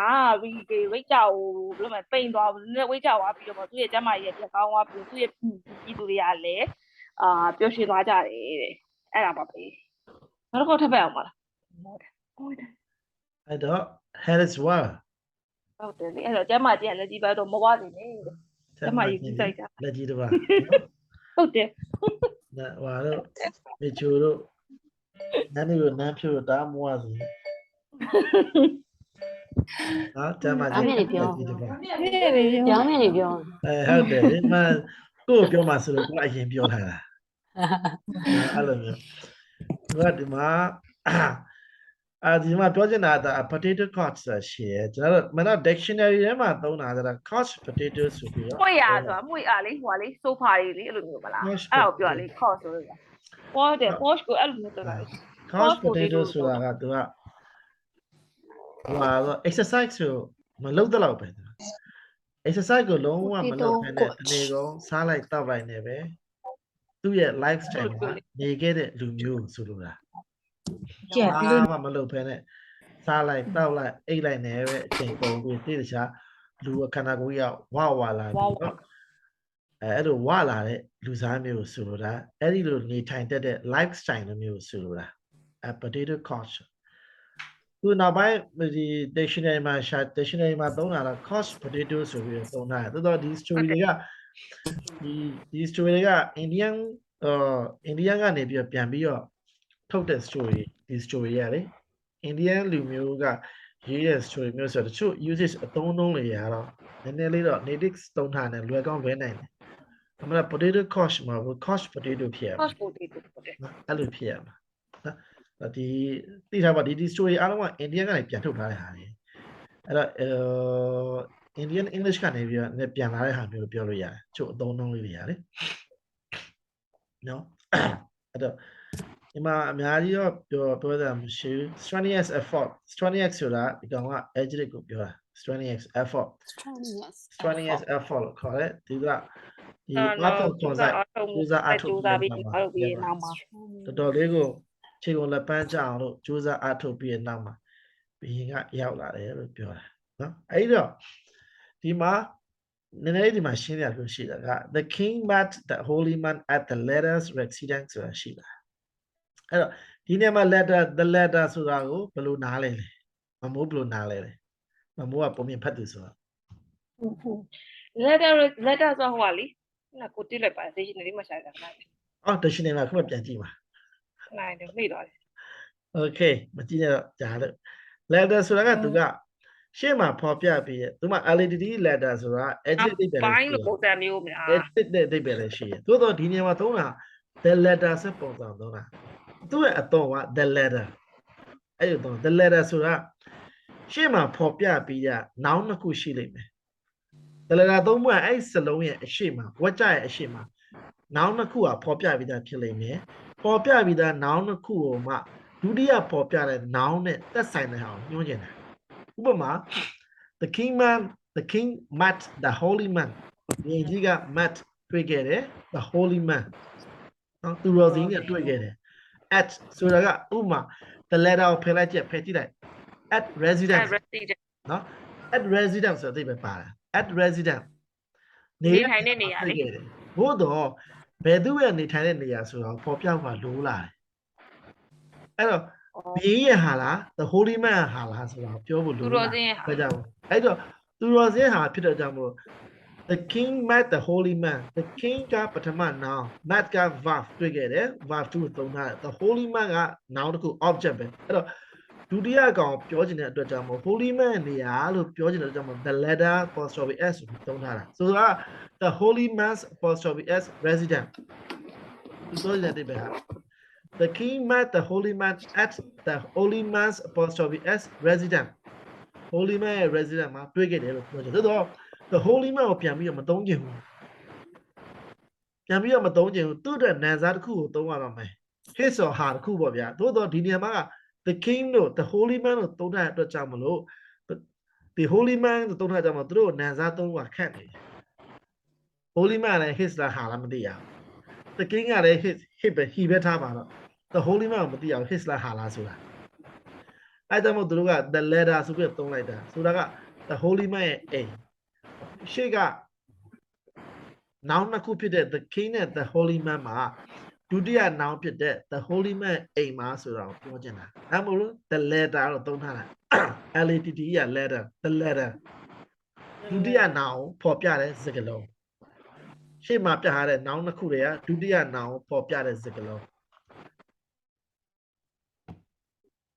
ကဝိတ်ကြောက်ဘယ်လိုမှပိန်သွားဘူးဝိတ်ကြောက်သွားပြီးတော့သူ့ရဲ့ကျမကြီးရဲ့ပြကောင်းသွားပြီးသူ့ရဲ့ပြည်သူတွေကလည်းပျော်ရွှင်သွားကြတယ်တဲ့အဲ့ဒါပါပဲနောက်တစ်ခေါက်ထပ်ပဲအောင်ပါလား
အဲ့တော့ head is well
ဟုတ်တယ်လေအဲ့တော့ကျမကြီးကလက်ကြီးပဲတော့မဝစေနဲ့ကျမကြီးကြိုက်တာ
လက်ကြီးတော့ပါ
ဟုတ်တယ်
ဟိုတော့မေချိုတို့နန်းတို့နန်းဖြိုတာမဝစေကျမကြီးလက်ကြီးတော့ပါ
ပြောမယ်လေပြော
ဟုတ်တယ်ဒီမှာကိုပြောမှဆိုတော့ကိုအရင်ပြောထားတာအဲ့လိုမျိုးဒီမှာ ဒီမှာပြောချင်တာက potato cod ဆိုတာရှိတယ်ကျွန်တော်တို့မနော် dictionary ထဲမှာသုံးတာက cod potato ဆိုပြီးတော့
မွေရဆိုတာမွေအားလေးဟိုလေးဆိုဖာလေးအဲ့လိုမျိုးမလားအဲ့ဒါကိုပြောလေ cos ဆိုလို့ပေါ်တယ် posh ကိုအဲ့လိုမျိုးပြောတာလေ
cod potato ဆိုတာကသူကဟိုတော့ exercise ကိုမလုပ်တော့ပဲ exercise ကိုလုံးဝမလုပ်ဘဲနဲ့ဒီကောင်စားလိုက်တောက်လိုက်နေပဲသူ့ရဲ့ lifestyle မှာနေခဲ့တဲ့လူမျိုးဆိုလိုတာကျက်ပြီးတော့မလုပ်ဘဲနဲ့စားလိုက်တောက်လိုက်အိတ်လိုက်နေပဲအချိန်ကုန်ပြီးတိတခြားလူအခန္ဓာကိုယ်ကြီးကဝလာပြီးတော့အဲ့လိုဝလာတဲ့လူစားမျိုးဆိုလိုတာအဲ့ဒီလိုနေထိုင်တတ်တဲ့ lifestyle မျိုးဆိုလိုတာ potato culture သူနောက်ပိုင်းဒီ dictionary မှာသုံးတာတော့ couch potato ဆိုပြီးတော့သုံးတာတော်တော်ဒီ story တွေကဒီ story တွေက Indian ကနေပြီးတော့ပြန်ပြီးတော့ထုတ်တဲ့ story ဒီ story ရလေ Indian လူမျိုးကရေးတဲ့ story မျိုးဆိုတော့တချို့ usage အသုံးအနှုန်းတွေရတော့နည်းနည်းလေးတော့ native သုံးထားတယ်လွယ်ကောင်းလွယ်နိုင်တယ်အမှန် potato couch မှာ couch potato ဖြစ်ရမှာ
couch potato ဟုတ်တယ်
အဲ့လိုဖြစ်ရမှာနော်ဒီသိထားပါဒီ story အားလုံးက Indian ကနေပြန်ထုတ်ထားတဲ့ဟာတွေအဲ့တော့Indian English ကနေပြီးတော့ပြန်လာတဲ့ဟာမျိုးပြောလို့ရတယ်ချို့အသုံးအနှုန်းလေးတွေရတယ်နော်အဲ့တော့ဒီမှာအများကြီးတော့ပြောတာမရှိဘူး strenuous effort strenuous ဆိုတာဒီကောင်က adjective ကိုပြောတာ strenuous effort strenuous effort လို့ခေါ်တယ်ဒီကဒီအားထုတ်ခွန်ဆိုင်ကြိုးစားအားထုတ်ပြီးနောက်မှာတော်တော်လေးကိုခြေကုန်လက်ပန်းကြအောင်လို့ကြိုးစားအားထုတ်ပြီးနောက်မှာဘီရင်ကရောက်လာတယ်လို့ပြောတာနော်အဲ့တော့ဒီမှာနည်းနည်းဒီမှာရှင်းရလို့ရှိတာက the king met the holy man at the latter's residence ဆိုတာရှိတာအဲ့တော့ဒီနေရာမှာ the letter ဆိုတာကိုဘယ်လိုနားလဲမမိုးဘယ်လိုနားလဲမမိုးကပုံမြင်ဖတ်သူဆိုတာ
letter ဆိုဟိုကလေနာကိုတိလိုက်ပါ dictionary မှာရှာတာခဏ
အော် dictionary မှာခဏပြန်ကြည့်ပါ
နိုင်တယ်မိသွားတယ်
okay မကြည့်ရတော့ကြားလို့ letter ဆိုတာကသူကရှေ့မှာဖော်ပြပြီးသူမှ LDD letter ဆိုတာ adjective ပဲ
ပိုင်းလို့ပုံစံမျိုးများ
adjective ပဲလည်းရှိတယ်သို့တော့ဒီနေရာမှာသုံးတာ the letter စပုံစံသုံးတာသူ့ရဲ့အသုံးက the letter အဲ့ဒီတော့ the letter ဆိုတာရှေ့မှာဖော်ပြပြီးရ noun နှစ်ခုရှိလိမ့်မယ် the letter သုံးခုကအဲ့စလုံးရဲ့အရှိမဝတ်ကြရဲ့အရှိမ noun နှစ်ခုကဖော်ပြပြီးသားဖြစ်လိမ့်မယ်ဖော်ပြပြီးသား noun နှစ်ခုကိုမှဒုတိယဖော်ပြတဲ့ noun နဲ့သက်ဆိုင်တဲ့ဟာကိုညွှန်းချင်တာဥပမာ the king met the holy man ဒီကြီးက met တွေ့ခဲ့တယ် the holy man နော်သူတော်စင်နဲ့တွေ့ခဲ့တယ် at ဆိုတာကဥပမာ the letter ကိုဖယ်လိုက်ကြည့်လိုက် at residence နော် at residence ဆိုတဲ့ပဲပါတာ at residence
နေထိုင်တဲ့နေရာလေ
ဘို့တော့ဘယ်သူရဲ့နေထိုင်တဲ့နေရာဆိုတော့ပေါ်ပြောက်မှာလိုးလာတယ်အဲ့တော့ဘေးရဟာလား the holy man ဟာလားဆိုတော့ပြောဖို့လိုးလာတယ်အဲ့ကြောင့်အဲ့တော့သူတော်စင်ဟာဖြစ်တော့ကြောင့်မို့ the king met the holy man the king ကပထမ noun met က verb တွေ့ခဲ့တယ် verb 2သုံးထားတယ် the holy man က noun တခု object ပဲအဲ့တော့ဒုတိယကောင်ပြောချင်တဲ့အတွက်ကြောင့်မို့ holy man နေရာလို့ပြောချင်တဲ့အတွက်ကြောင့်မို့ the letter apostrophe s ကိုသုံးထားတာဆိုတော့ the holy man's apostrophe s resident ဒီဆိုတဲ့တဲ့ပဲဟာ the king met the holy man at the holy man's apostrophe s resident holy man ရဲ့ resident မှာတွေ့ခဲ့တယ်လို့ပြောချင်တယ်ဆိုတော့ the holy man ကိုပြန်ပြီးတော့မသုံးချင်ဘူးပြန်ပြီးတော့မသုံးချင်ဘူးသူ့အတွက်နာမ်စားတစ်ခုကိုသုံးရတော့မယ် his or her တစ်ခုပေါ့ဗျာသို့တော့ဒီနေရာမှာကthe king တို့ the holy man တို့သုံးတဲ့အတွက်ကြောင့်မလို့ the holy man တို့သုံးတဲ့ကြောင့်မလို့သူတို့နာမ်စားသုံးခက်နေတယ် holy man လည်း his လားဟာလားမသိရဘူး the king ကလည်း his ပဲ he ပဲထားပါတော့ the holy man ကိုမသိရဘူး his လားဟာလားဆိုတာအဲ့ဒါမို့သူတို့က the letter ဆိုပြီးသုံးလိုက်တာဆိုတာက the holy man ရဲ့အိမ်ရှေ့က noun နှစ်ခုဖြစ်တဲ့ the king နဲ့ the holy man မှာဒုတိယ noun ဖြစ်တဲ့ the holy man အိမ်မှာဆိုတာကိုပြောချင်တာအဲ့မို့လို့ the letter လို့သုံးထားတာ LATT က letter the letter ဒုတိယ noun ဖော်ပြတဲ့စကားလုံးရှေ့မှာပြထားတဲ့ noun နှစ်ခုတွေကဒုတိယ noun ဖော်ပြတဲ့စကားလုံး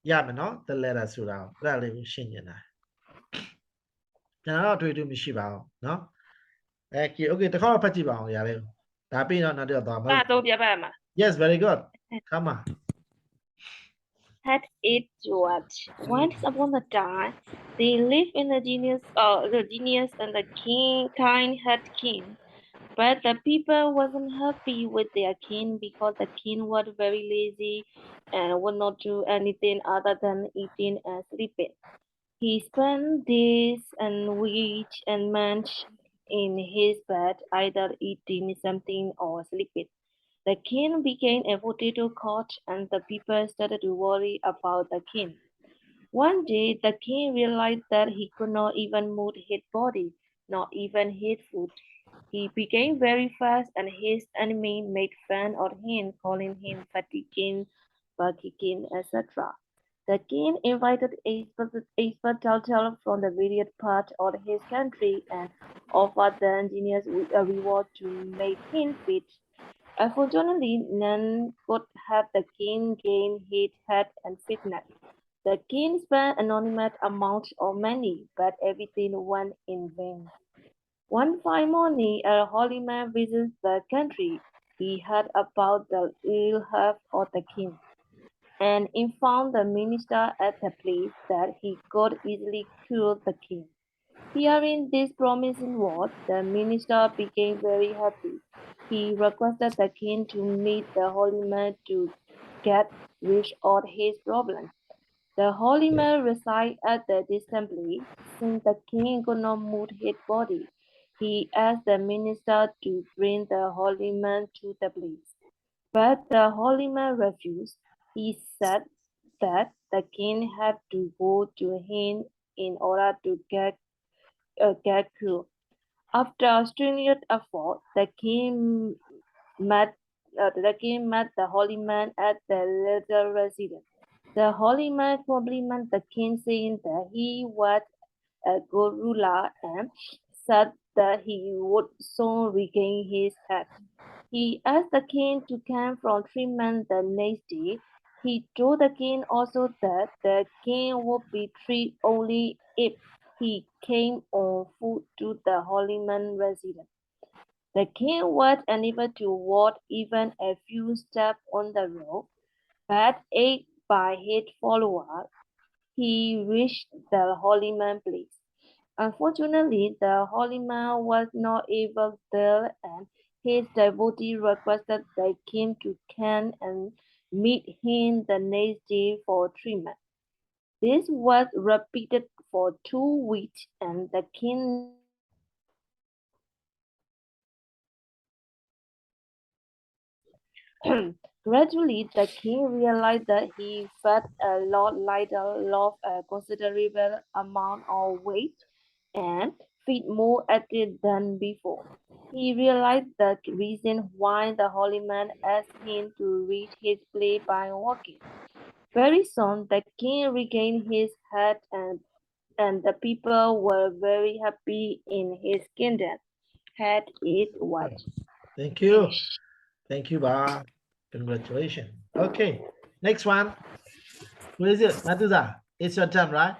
ရမယ်နော် the letter ဆိုတာကိုအဲ့ဒါလေးကိုရှင်းနေတာကျွန်တော်တို့တွေ့မရှိပါဘူးเนาะokay တခါတော့ဖတ်ကြည့်ပါအောင်ရတယ်ဒါပြီးတော့နောက်တော့သွားပါ
တော့ပြပါမှာ
yes very good come on
had it what? Once upon a time, they lived in the genius and the kind had king. But the people wasn't happy with their king because the king was very lazy and would not do anything other than eating and sleeping. He spent days and weeks and months in his bed, either eating something or sleeping. The king became a potato cart, and the people started to worry about the king. One day, the king realized that he could not even move his body, not even his foot. He became very fast, and his enemy made fun of him, calling him Fatty King, Buggy King, etc. The king invited expert doctors from the various parts of his country and offered the engineers a reward to make him fit. Unfortunately, none could help the king gain his health and fitness. The king spent anonymous amounts of money, but everything went in vain. One fine morning, a holy man visits the country. He heard about the ill health of the king and informed the minister at the place that he could easily cure the king. Hearing this promising word, the minister became very happy. He requested the king to meet the holy man to get rid of his problem. The holy man resided at the distant place. Since the king could not move his body, he asked the minister to bring the holy man to the place. But the holy man refused. He said that the king had to go to him in order to get cured. After strenuous effort, met the king met the holy man at the latter residence. The holy man complimented the king, saying that he was a good ruler and said that he would soon regain his health. He asked the king to come for treatment the next day. He told the king also that the king would be treated only if he came on foot to the holy man residence. The king was unable to walk even a few steps on the road, but aided by his followers, he reached the holy man place. Unfortunately, the holy man was not able there, and his devotee requested the king to come and meet him the next day for treatment. This was repeated for 2 weeks, and the king never returned. Gradually, the king realized that he felt a lot lighter, lost a considerable amount of weight, and felt more active than before. He realized the reason why the holy man asked him to reach his place by walking. Very soon, the king regained his health, and the people were very happy in his kingdom. Had it what?
Thank you. Thank you, Ba. Congratulations. Okay, next one. Who is it? Matuza, it's your turn, right?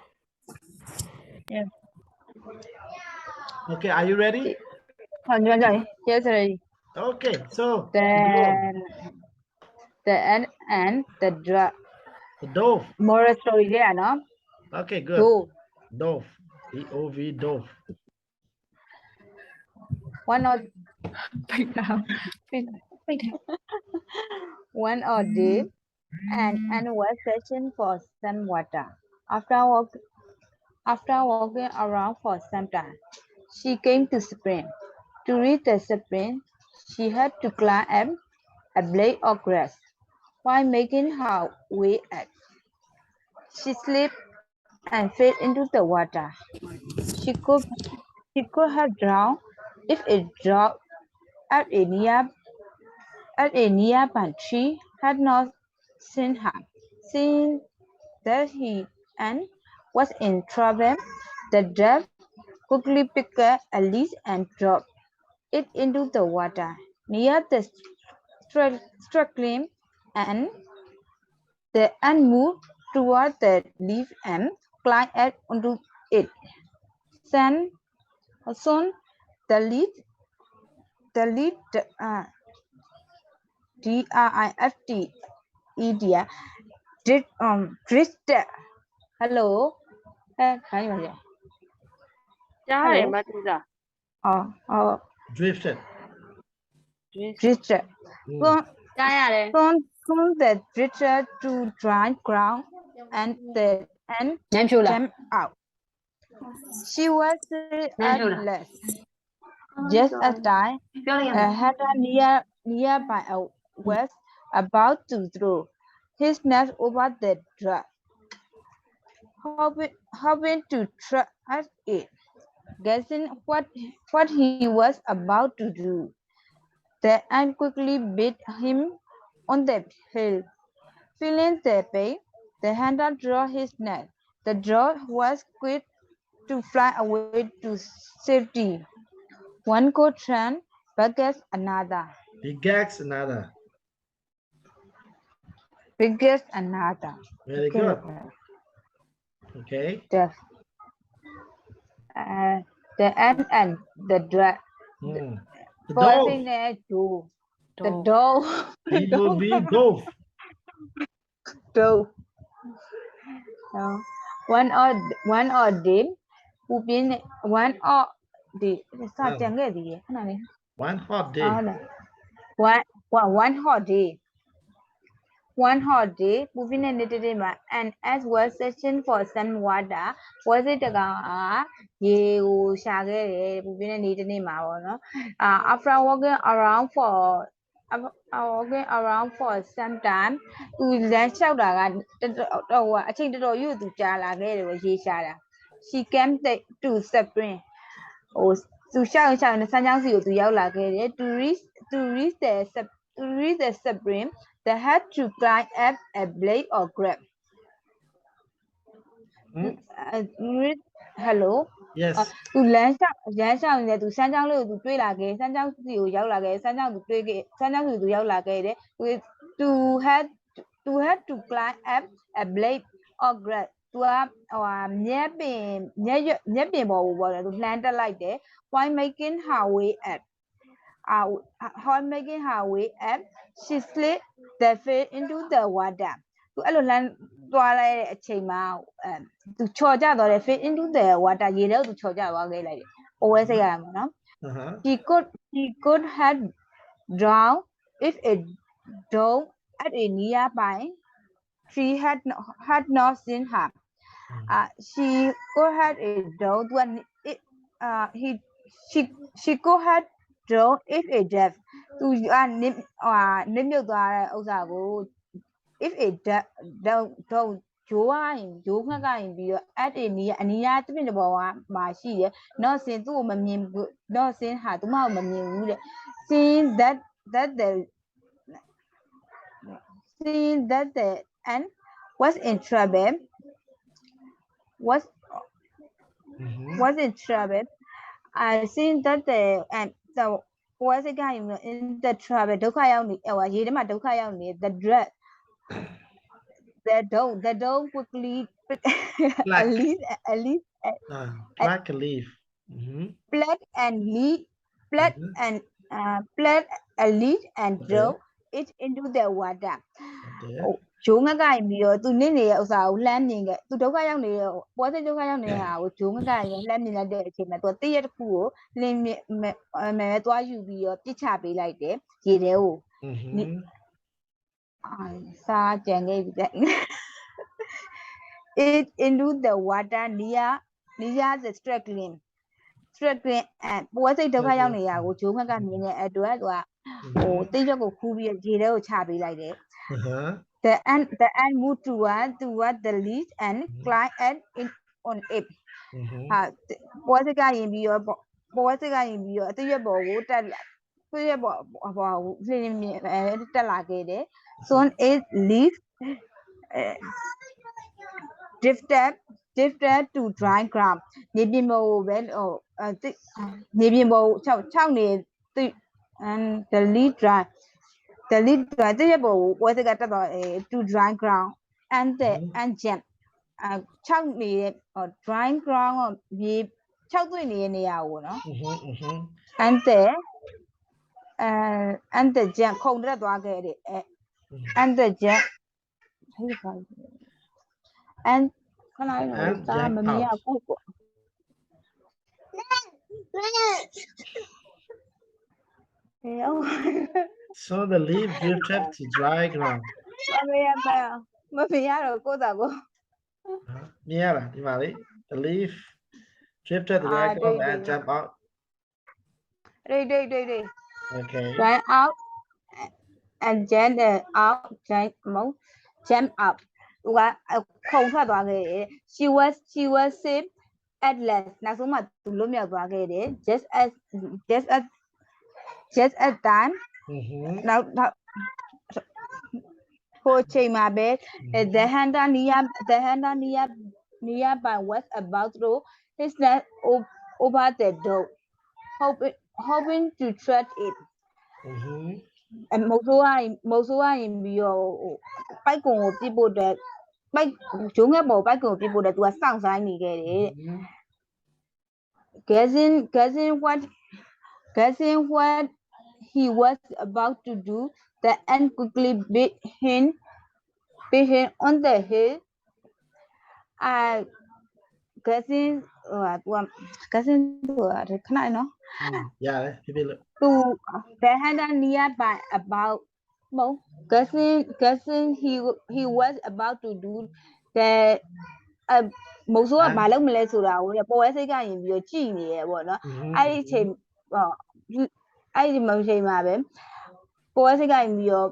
Yeah.
Okay, are you ready?
Yes, ready.
Okay, so go.
Then and
The dove.
moral story there, no?
Okay, good.
Dove.
Dove. D-O-V, dove.
One odd one odd day, and was searching for some water. After walk, After walking around for some time, she came to spring. To reach the spring, she had to climb up a blade of grass. While making her way up, she slipped and fell into the water. She could she could have drowned if it dropped at a nearby tree had not seen her. Seeing that he and was in trouble, the dove quickly picked up a leaf and dropped it into the water near the stream, and moved toward the leaf and climbed up onto it. Soon, soon the leaf, the drift, idiot, drifted. Hello. Can you hear?
ကြားတယ်မတူတာ
Oh,
Drifted.
drifted. Soon,
ကြားရတယ်
soon they drifted to dry ground and
။နမ်းဖြိုးလား
jumped out. She was
Nè,
at
thôi nào.
last, just as I
ပြောလိုက်ရမယ်
had a nearby was about to throw his net over the drug, hoping to trap it, guessing what he was about to do. The ant quickly beat him on the heel. Feeling the pain, the hunter drew his net. The draw was quick to fly away to safety. One could turn, beggars another.
Begags another.
Beggars another.
Very good. Okay.
The ant and the drag.
The dove.
The dove.
It will be dove.
Dove. One or them who been one or the
One hot day.
one hot day. One hot day, moving in the and as was searching for some water, was it a you shaggy moving in the name? After walking around for some time, we let out I think the you to Jala she came to spring. Oh, to shout the Sanjang to Yala to reach the spring. They had to climb up a blade or grab. Hello.
Yes.
To land sang to Sanjang to play like Sanjang to Yao like Sanjang to play Sanjang to Yao like to have to climb up a blade or grab to near to land like that while making her way up. While making her way up, she slid the feet into the water. To Alan Twilight a chima to charge out the feet into the water, you know, to charge out like always a no? She could have drowned if it dove at a nearby. She had not seen her. She could have a dove when she could have drawn if a death to name your daughter if a don't chú ngay vì at anh ya tụi mình bảo mà chị nó xin tụi mình nó xin hà tụi mình nhiều since that the and was in trouble was in trouble. I think that the was a guy in the trouble. Don't cry out. Oh, you don't cry out. The dread. The dog quickly
Black.
at least
Black leaf.
Black and leaf. Black and black a leaf and drove it into the water. Chú cái biểu tôi nên là sao làm gì cái tôi đâu có yang này bố tôi đâu có yang này à chú cái làm gì là để chỉ mà tôi tiếc của lên mẹ tôi yêu biểu tiếc cha bị lại đấy gì đâu sa chẳng cái it into the water near the struggling and bố tôi đâu có yang này à chú cái này ở đó là tiếc cho cô khu biểu gì đâu cha bị lại đấy. The ant moved toward the leaf and climbed on it. Bố cái gì biểu tôi giờ bảo lên ta là cái đấy. Soon it leaf drifted to dry ground. Maybe more when maybe more chao này and the leaf dry. The lead vegetable was got to dry ground and jam. Chang me or drying ground or be chang doing any hour, no? And the jam cold that and the And cái này là
And
ta
jump
mà mình
out.
của hiểu
So the leaf drifted to dry ground.
mà mình rồi cô ta cô
Mia là đi vào đấy. The leaf drifted to dry
à
ground and jump out.
đi
Okay.
dry out and then out jump up và không thoátသွားခဲ့တယ် she was safe at last နောက်ဆုံးမှသူလွတ်မြောက်သွားခဲ့တယ် just as time နောက်ဟိုချိန်မှာပဲ the hunter nearby was about to throw his net over the door hoping to trap it မဆိုးရရင်ပြီးတော့ပိုက်ကွန်ကိုပြစ်ဖို့အတွက်ပိုက်ဂျုံငက်ပေါ်ပိုက်ကွန်ကိုပြစ်ဖို့အတွက်သူကစောင့်ဆိုင်နေခဲ့တယ် guessing what he was about to do the ant quickly bit him on the head guessing ခဏနော်
ရတယ်ဖြည်းဖြည်းလို့
to the hunter nearby about guessing he was about to do the မိုးဆိုးကဘာလုပ်မလဲဆိုတာကိုပေါ်ဝဲစိတ်ကရင်ပြီးတော့ကြည်နေရပေါ့နော်အဲ့ဒီချိန်အဲ့ဒီချိန်မှာပဲပေါ်ဝဲစိတ်ကရင်ပြီးတော့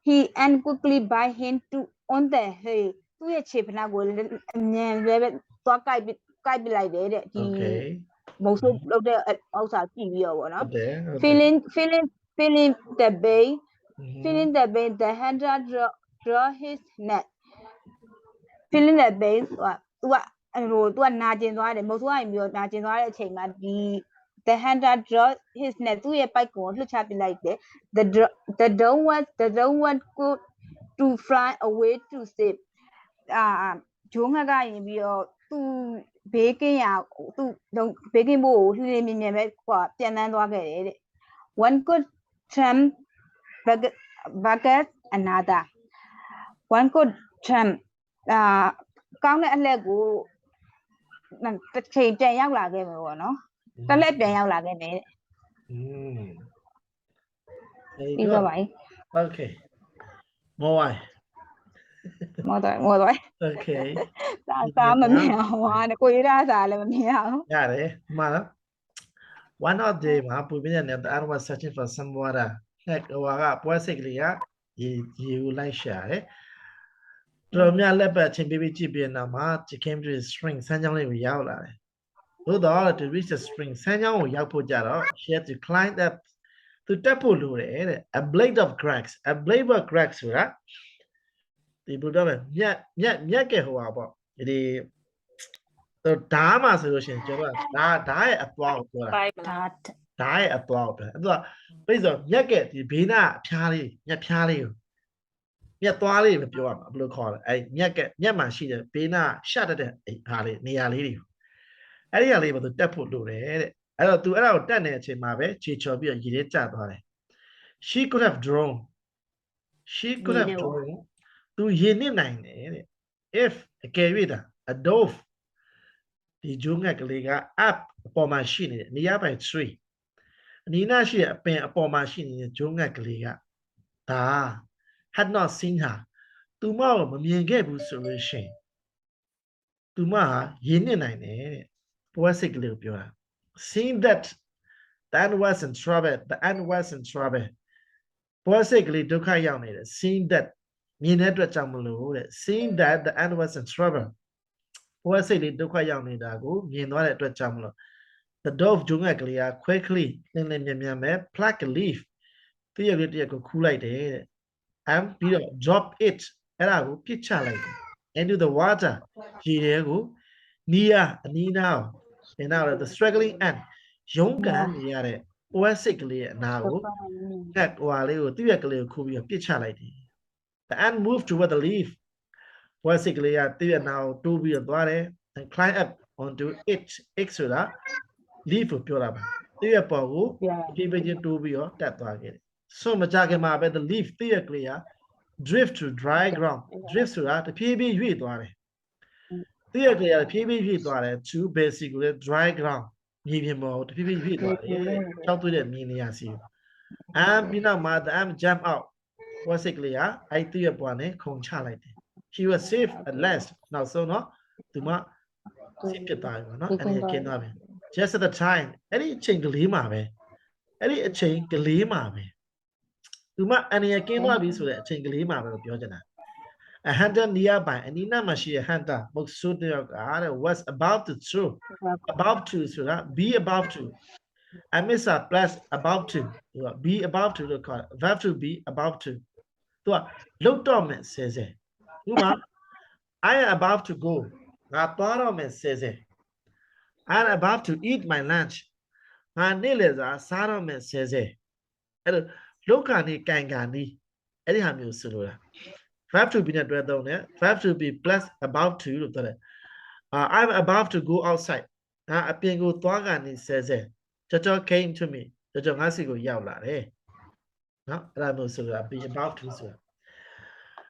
he and quickly by him to on the hay သူ့ရဲ့ခြေဖနာကိုအမြန်ပဲသွားကိုက်ပစ်လိုက်တယ်တဲ့ဒီမိုးဆိုးလုပ်တဲ့ဥစ္စာကြည့်ပြီးတော့ပေါ့နော် feeling the pain the hunter draw his neck feeling the pain သူကနာကျင်သွားတယ်မဟုတ်ဆိုရင်ပြီးတော့နာကျင်သွားတဲ့အချိန်မှာဒီ the hunter draw his neck သူ့ရဲ့ပိုက်ကွန်ကိုလှစ်ချပစ်လိုက်တယ် the drone was good to fly away to save ဂျုံငက်ကရင်ပြီးတော့သူဘေးကင်းရာသူဘေးကင်းဖို့ကိုလှည့်မြင်ပဲပြန်တန်းသွားခဲ့တယ်တဲ့ one could tram bucket another one could tram ကောင်းတဲ့အလှည့်ကိုတစ်ချိန်ပြန်ရောက်လာခဲ့မယ်ပေါ့နော်တစ်လှည့်ပြန်ရောက်လာခဲ့မယ်တဲ့ပြီးတော့ပါ
Okay. More. Okay.
စာမမြင်အောင်ဟာကိုရတာစာလည်းမမြင်အောင်
ရတယ်မှန်လား one of the မှာပူပြင်းတဲ့ the animal searching for some water ဟဲ့ဟိုကပွဲစိတ်ကလေးကရေကိုလိုက်ရှာတယ်တော်များလက်ပတ်ချင်းပြကြည့်ပြနောက်မှာ came to the spring ဆန်းချောင်းလေးကိုရောက်လာတယ်သို့တော့ to reach the spring ဆန်းချောင်းကိုရောက်ဖို့ကြတော့ she had to climb up သူတက်ဖို့လိုတယ်တဲ့ a blade of grass ဆိုတာဒီဘုရားမြက်ကဲဟိုပါပေါ့ဒီဓာတ်မှာဆိုလို့ရှိရင်ကျွန်တော်ကဓာတ်ရဲ့အပွားကိုပြောတာဓာတ်ရဲ့အပွားကိုပြောသူကပြည့်စုံမြက်ကဲဒီဘေးနာအဖျားလေးမြက်ဖျားလေးကိုမြက်သွားလေးမပြောရမှာဘယ်လိုခေါ်လဲအဲ့မြက်မှာရှိတဲ့ဘေးနာရှတတ်တဲ့ဟာလေးနေရာလေးတွေအဲ့ဒီဟာလေးကသူတက်ဖို့လိုတယ်တဲ့အဲ့တော့သူအဲ့ဒါကိုတက်နေတဲ့အချိန်မှာပဲခြေချော်ပြီးတော့ရေထဲကျသွားတယ် she could have drawn သူရေနစ်နိုင်တယ်တဲ့ if အကယ်၍သာ a dove ဒီဂျုံငက်ကလေးက up အပေါ်မှာရှိနေတယ် nearby tree အနီးနားရှိတဲ့အပင်အပေါ်မှာရှိနေတဲ့ဂျုံငက်ကလေးကဒါ had not seen her သူမကိုမမြင်ခဲ့ဘူးဆိုလို့ရှိရင်သူမဟာရေနစ်နိုင်တယ်တဲ့ပွဲစိတ်ကလေးကိုပြောတာ seeing that the ant was in trouble ပွဲစိတ်ကလေးဒုက္ခရောက်နေတယ် seeing that မြင်တဲ့အတွက်ကြောင့်မလို့တဲ့ seeing that the ant was in trouble ပွဲစိတ်လေးဒုက္ခရောက်နေတာကိုမြင်သွားတဲ့အတွက်ကြောင့်မလို့ the dove ဂျုံငက်ကလေးက quickly လင်းမြန်ပဲ pluck a leaf တည့်ရတည့်ကိုခူးလိုက်တယ်တဲ့ and ပြီးတော့ drop it အဲ့ဒါကိုပစ်ချလိုက်တယ် into the water ရေထဲကိုအနီးနားကို now the struggling ant ရုန်းကန်နေရတဲ့ပွဲစိတ်ကလေးရဲ့အနာကိုကတ်ဟွာလေးကိုတည့်ရကလေးကိုခူးပြီးတော့ပစ်ချလိုက်တယ် the ant moved toward the leaf ပွဲစိတ်ကလေးကတည့်ရနာကိုတိုးပြီးတော့သွားတယ် and climb up onto it ဆိုတာ leaf ကိုပြောတာပါတည့်ရပေါ်ကိုဖြည်းဖြည်းချင်းတိုးပြီးတော့တက်သွားခဲ့တယ် so မကြခင်မှာပဲ the leaf တည့်ရကလေးက drift to dry ground driftဆိုတာတဖြည်းဖြည်းရွေ့သွားတယ်သူရဲ့ကလေးကဖြည်းဖြည်းရွေ့သွားတယ် to basically dry ground မြေပြင်ပေါ်တဖြည်းဖြည်းရွေ့သွားတယ်ကြောက်သွေးတဲ့မြေနေရာစီပြီးနောက်မှာ the am jump out ဘွားစိတ်ကလေးကအဲ့သူ့ရဲ့ဘွားနဲ့ခုန်ချလိုက်တယ် she was safe at last နောက်ဆုံးတော့သူမစိတ်ပြတ်သွားပြီပေါ့နော်အဲ့ဒီကင်းသွားပြီ just at the time အဲ့ဒီအချိန်ကလေးမှာပဲအဲ့ဒီအချိန်ကလေးမှာပဲသူမအနေနဲ့ကင်းသွားပြီဆိုတဲ့အချိန်ကလေးမှာပဲလို့ပြောချင်တာ a hunter nearby အနီးနားမှာရှိတဲ့ hunter မုတ်ဆိုးတယောက်ကတဲ့ was about to throw about to ဆိုတာ be about to I miss a plus about to be about to လို့ခေါ်တယ် verb to be about to သူကလုတ်တော့မယ်ဆဲဆဲဥပမာ I am about to go ငါသွားတော့မယ်ဆဲဆဲ I am about to eat my lunch ငါနေ့လည်စာစားတော့မယ်ဆဲဆဲအဲ့လိုလုတ်ခါနေကန်ကန်နေအဲ့ဒီဟာမျိုးဆိုလိုတာ verb to be နဲ့တွဲသုံးတယ် verb to be plus about to လို့ပြောတယ် I'm about to go outside ငါအပြင်ကိုသွားကနေဆဲဆဲကြော် came to me ကြော်ငါစီကိုရောက်လာတယ်နော်အဲ့ဒါမျိုးဆိုလိုတာ be about to ဆိုတာ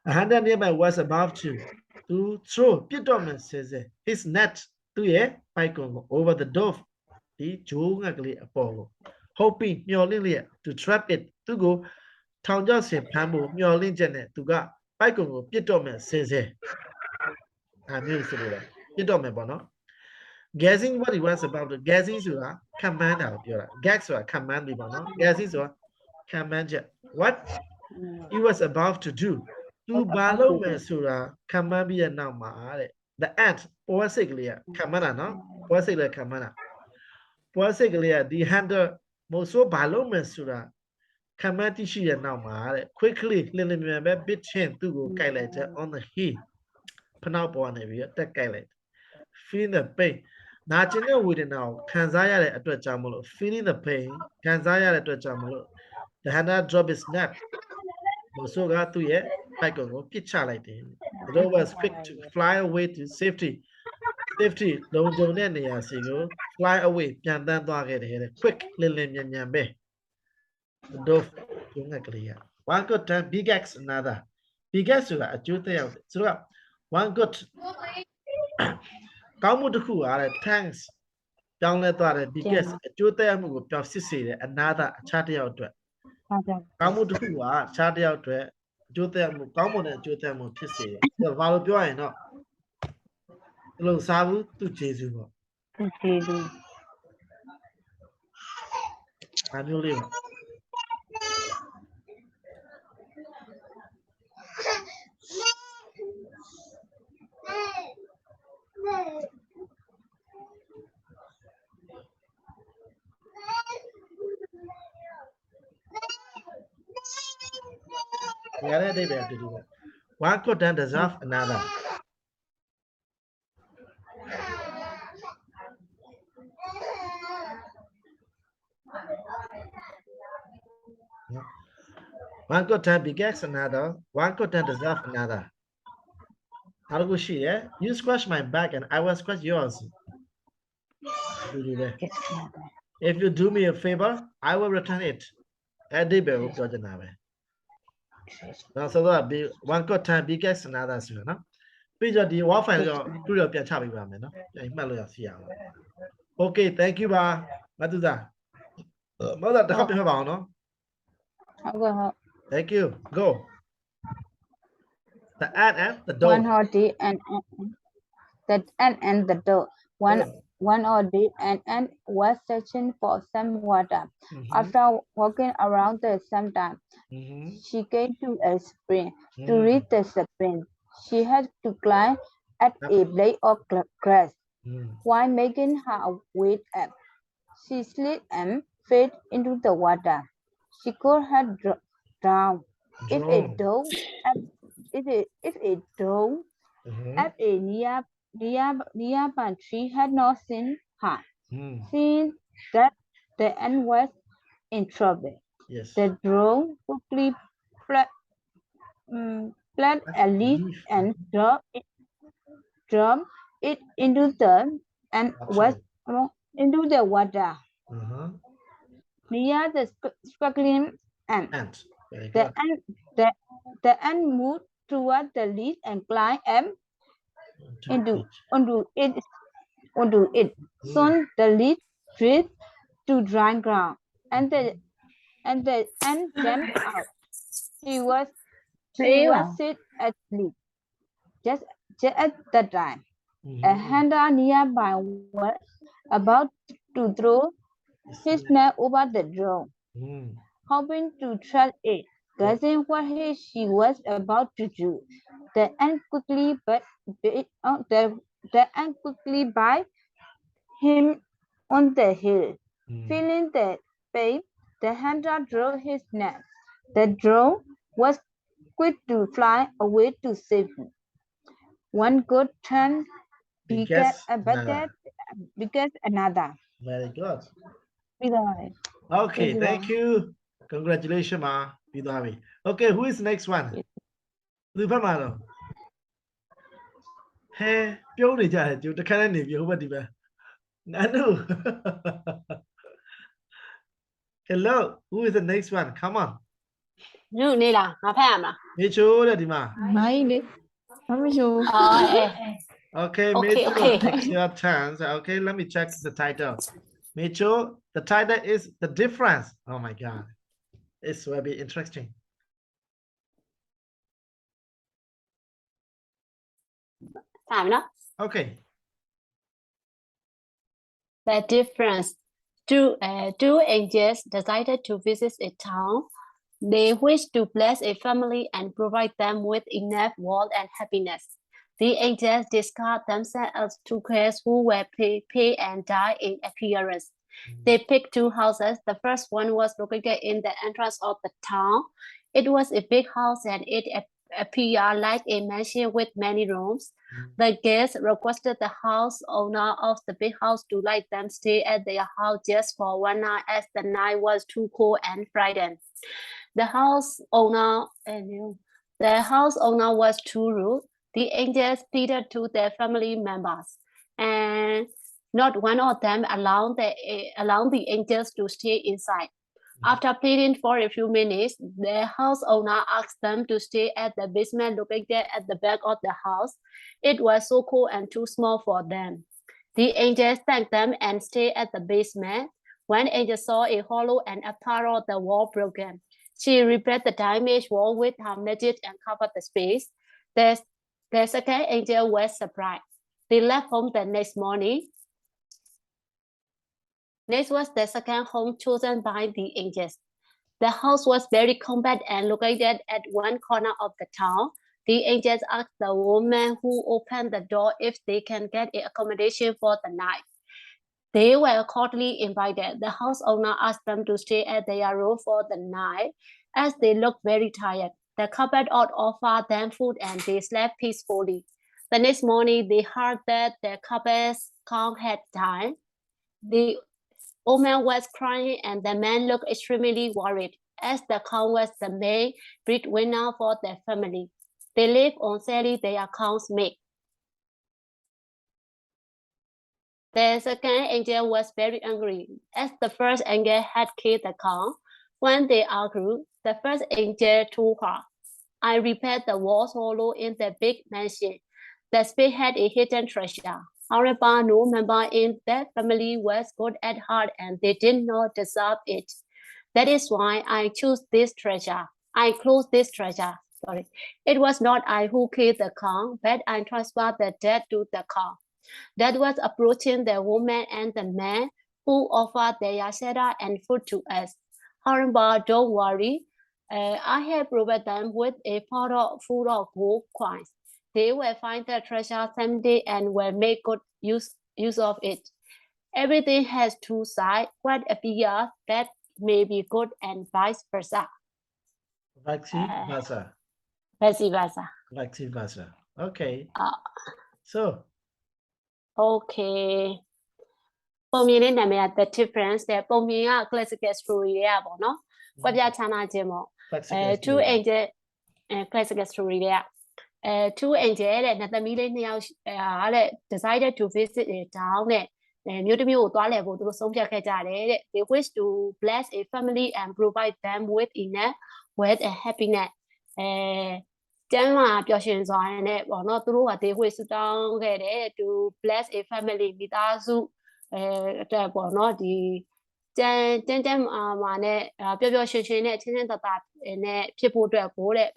a hunter nearby was about to throw ပြစ်တော့မယ်ဆဲဆဲ his net သူ့ရဲ့ပိုက်ကွန်ကို over the dove ဒီဂျိုးငှက်ကလေးအပေါ်ကို hoping မျှော်လင့်လျက် to trap it သူ့ကိုထောင်ချဆင်ဖမ်းဖို့မျှော်လင့်ချက်နဲ့သူကပိုက်ကွန်ကိုပြစ်တော့မယ်ဆဲဆဲမျိုးဆိုလိုတာပြစ်တော့မယ်ပေါ့နော် guessing what he was about to guessing ဆိုတာခံမှန်းတာကိုပြောတာ guess ဆိုတာခံမှန်းပြီပေါ့နော် guessing ဆိုတာခံမှန်းချက် what he was about to do သူဘာလုပ်မယ်ဆိုတာခံမှန်းပြီးတဲ့နောက်မှာတဲ့ the ant ပေါ်စိတ်ကလေးကခံမှန်းတာနော်ပေါ်စိတ်လည်းခံမှန်းတာပေါ်စိတ်ကလေးက the hunter မို့ဆိုဘာလုပ်မယ်ဆိုတာခံမှန်းသိရှိတဲ့နောက်မှာတဲ့ quickly လင်းလင်းမြန်ပဲ bit chin သူ့ကိုကိုက်လိုက်ချက် on the heel ဖနှောက်ပေါ်နေပြီးတက်ကိုက်လိုက် feel the pain နာကျင်တဲ့ဝေဒနာကိုခံစားရတဲ့အတွက်ကြောင့်မလို့ feeling the pain ခံစားရတဲ့အတွက်ကြောင့်မလို့ the hunter drop his net မို့ဆိုကသူ့ရဲ့ပိုက်ကွန်ကိုပစ်ချလိုက်တယ် the dog was quick to fly away to safety လုံခြုံတဲ့နေရာစီကို fly away ပြန်တန်းသွားခဲ့တယ်တဲ့ quick လင်းလင်းမြန်မြန်ပဲ the dog ကျုံးငက်ကလေးက one good turn big x another big x ဆိုတာအကျိုးသက်ရောက်တယ်ဆိုတော့ one good ကောင်းမှုတစ်ခုအားတဲ့ thanks ပြောင်းလဲသွားတယ် big x အကျိုးသက်ရောက်မှုကိုပြောင်းစစ်စေတယ် another အခြားတစ်ယောက်အတွက်ကောင်းမှုတစ်ခုကအခြားတစ်ယောက်အတွက်အကျိုးသက်ရောက်မှုကောင်းမွန်တဲ့အကျိုးသက်ရောက်မှုဖြစ်စေတယ်ဆိုတော့ဘာလို့ပြောရရင်တော့ဘယ်လိုစားဘူးသူကျေးဇူးပေါ့
ကျေးဇူး
အမျိုးလေးပေါ့ရတဲ့အဓိပ္ပာယ်အတူတူပဲ one couldn't deserve another one couldn't beget another one couldn't deserve another နောက်တစ်ခုရှိတယ် you scratch my back and I will scratch yours တူတူပဲ if you do me a favor I will return it အဲ့ဒီပဲကိုပြောချင်တာပဲနောက်ဆိုတော့ one couldn't beget another ဆိုတော့နော်ပြီးတော့ဒီ word file တော့ခုတော့ပြန်ချပေးပါမယ်နော်ပြန်မှတ်လို့ရစီရအောင် okay thank you ပါမတူတာမဟုတ်တာတစ်ခါပြန်ပါအောင်နော်
ဟုတ်ကဲ့ဟုတ်
thank you go the ant and the dog
one hot and the dog one old and was searching for some water. After walking around the some time, she came to a spring. To reach the spring, she had to climb at a blade of grass. While making her way up, she slid and fell into the water. She could have drowned if a dog at a nearby tree had not seen her. Seeing that the ant was in trouble, the drone quickly planted a leaf and dropped it into the water near the struggling ant. The ant moved toward the leaf and climbed onto it. Soon the leaf drifted to dry ground, and the ant jumped out. She was sit asleep just at the time. A hunter nearby was about to throw his net over the drone, hoping to trap it. Guessing what she was about to do, the ant quickly bit him on the heel. Feeling the pain, the hunter drew his net. The drone was quick to fly away to safety. One good turn begat another.
Very good.
Right.
Okay, thank you. Congratulations, Ma. Okay, who is next one? Lupamaro. Hey, ပြုံးနေကြတယ်ကျုပ်တခါတည်းနေပြီဟိုဘက်ဒီဘက် Nanu. Hello, who is the next one? Come on.
ညနေလားငါဖတ်ရမလား
Micho တဲ့ဒီမှာ
မိုင်းလေမမရှိဘူး
Okay,
Okay,
Micho,
okay.
it's your turn. So, okay, let me check the title. Micho, the title is The Difference. Oh my God. It's very interesting. Okay.
The difference. Two angels decided to visit a town. They wished to bless a family and provide them with enough wealth and happiness. The angels discarded themselves as two girls who were pale and dark in appearance. They picked two houses. The first one was located in the entrance of the town. It was a big house and it appeared like a mansion with many rooms. The guests requested the house owner of the big house to let them stay at their house just for one night as the night was too cold and frightened. The house owner was too rude. The angels pleaded to their family members, and not one of them allowed the angels to stay inside. After pleading for a few minutes, the house owner asked them to stay at the basement located at the back of the house. It was so cold and too small for them. The angels thanked them and stayed at the basement. One angel saw a hollow and a part of the wall broken. She repaired the damaged wall with her magic and covered the space. The second angel was surprised. They left home the next morning. This was the second home chosen by the angels. The house was very compact and located at one corner of the town. The angels asked the woman who opened the door if they can get accommodation for the night. They were cordially invited. The house owner asked them to stay at their room for the night. As they looked very tired, the carpet offered them food and they slept peacefully. The next morning, they heard that the carpet's cow had died. The woman was crying and the man looked extremely worried, as the cow was the main breadwinner for their family. They lived on selling their cow's milk. The second angel was very angry, as the first angel had killed the cow. When they argued, the first angel told her, I repaired the walls hollow in the big mansion. The space had a hidden treasure. However, no member in that family was good at heart and they did not deserve it. That is why I chose this treasure. I closed this treasure. Sorry. It was not I who killed the cow, but I transferred the dead to the cow. That was approaching the woman and the man who offered their shelter and food to us. However, don't worry. I have provided them with a pot full of gold coins. They will find the treasure someday and will make good use of it. Everything has two sides. What appears bad may be good and vice versa.
Vice versa.
Vice versa.
Vice versa. Okay. So.
Okay. ပုံမြင်တဲ့နာမည်က The Difference တဲ့ပုံမြင်က classical story တွေကပေါ့နော်။ကွက်ပြားခြားနားခြင်းပေါ့။ Two angel classical story တွေကtwo angel တဲ့နှစ်သမီးလေးနှစ်ယောက်တဲ့ decided to visit a town တဲ့မြို့တစ်မြို့ကိုသွားလည်ဖို့သူတို့ဆုံးဖြတ်ခဲ့ကြတယ်တဲ့ They wish to bless a family and provide them with enough wealth and happiness. ကျမ်းမာပျော်ရွှင်စွာနဲ့ပေါ့နော်သူတို့ကဒေဝေဆုတောင်းခဲ့တယ် to bless a family မိသားစုအတွက်ပေါ့နော်ဒီကျမ်းမာနဲ့ပျော်ပျော်ရွှင်ရွှင်နဲ့ချင်းချင်းသာသာနဲ့ဖြစ်ဖို့အတွက်ကိုတဲ့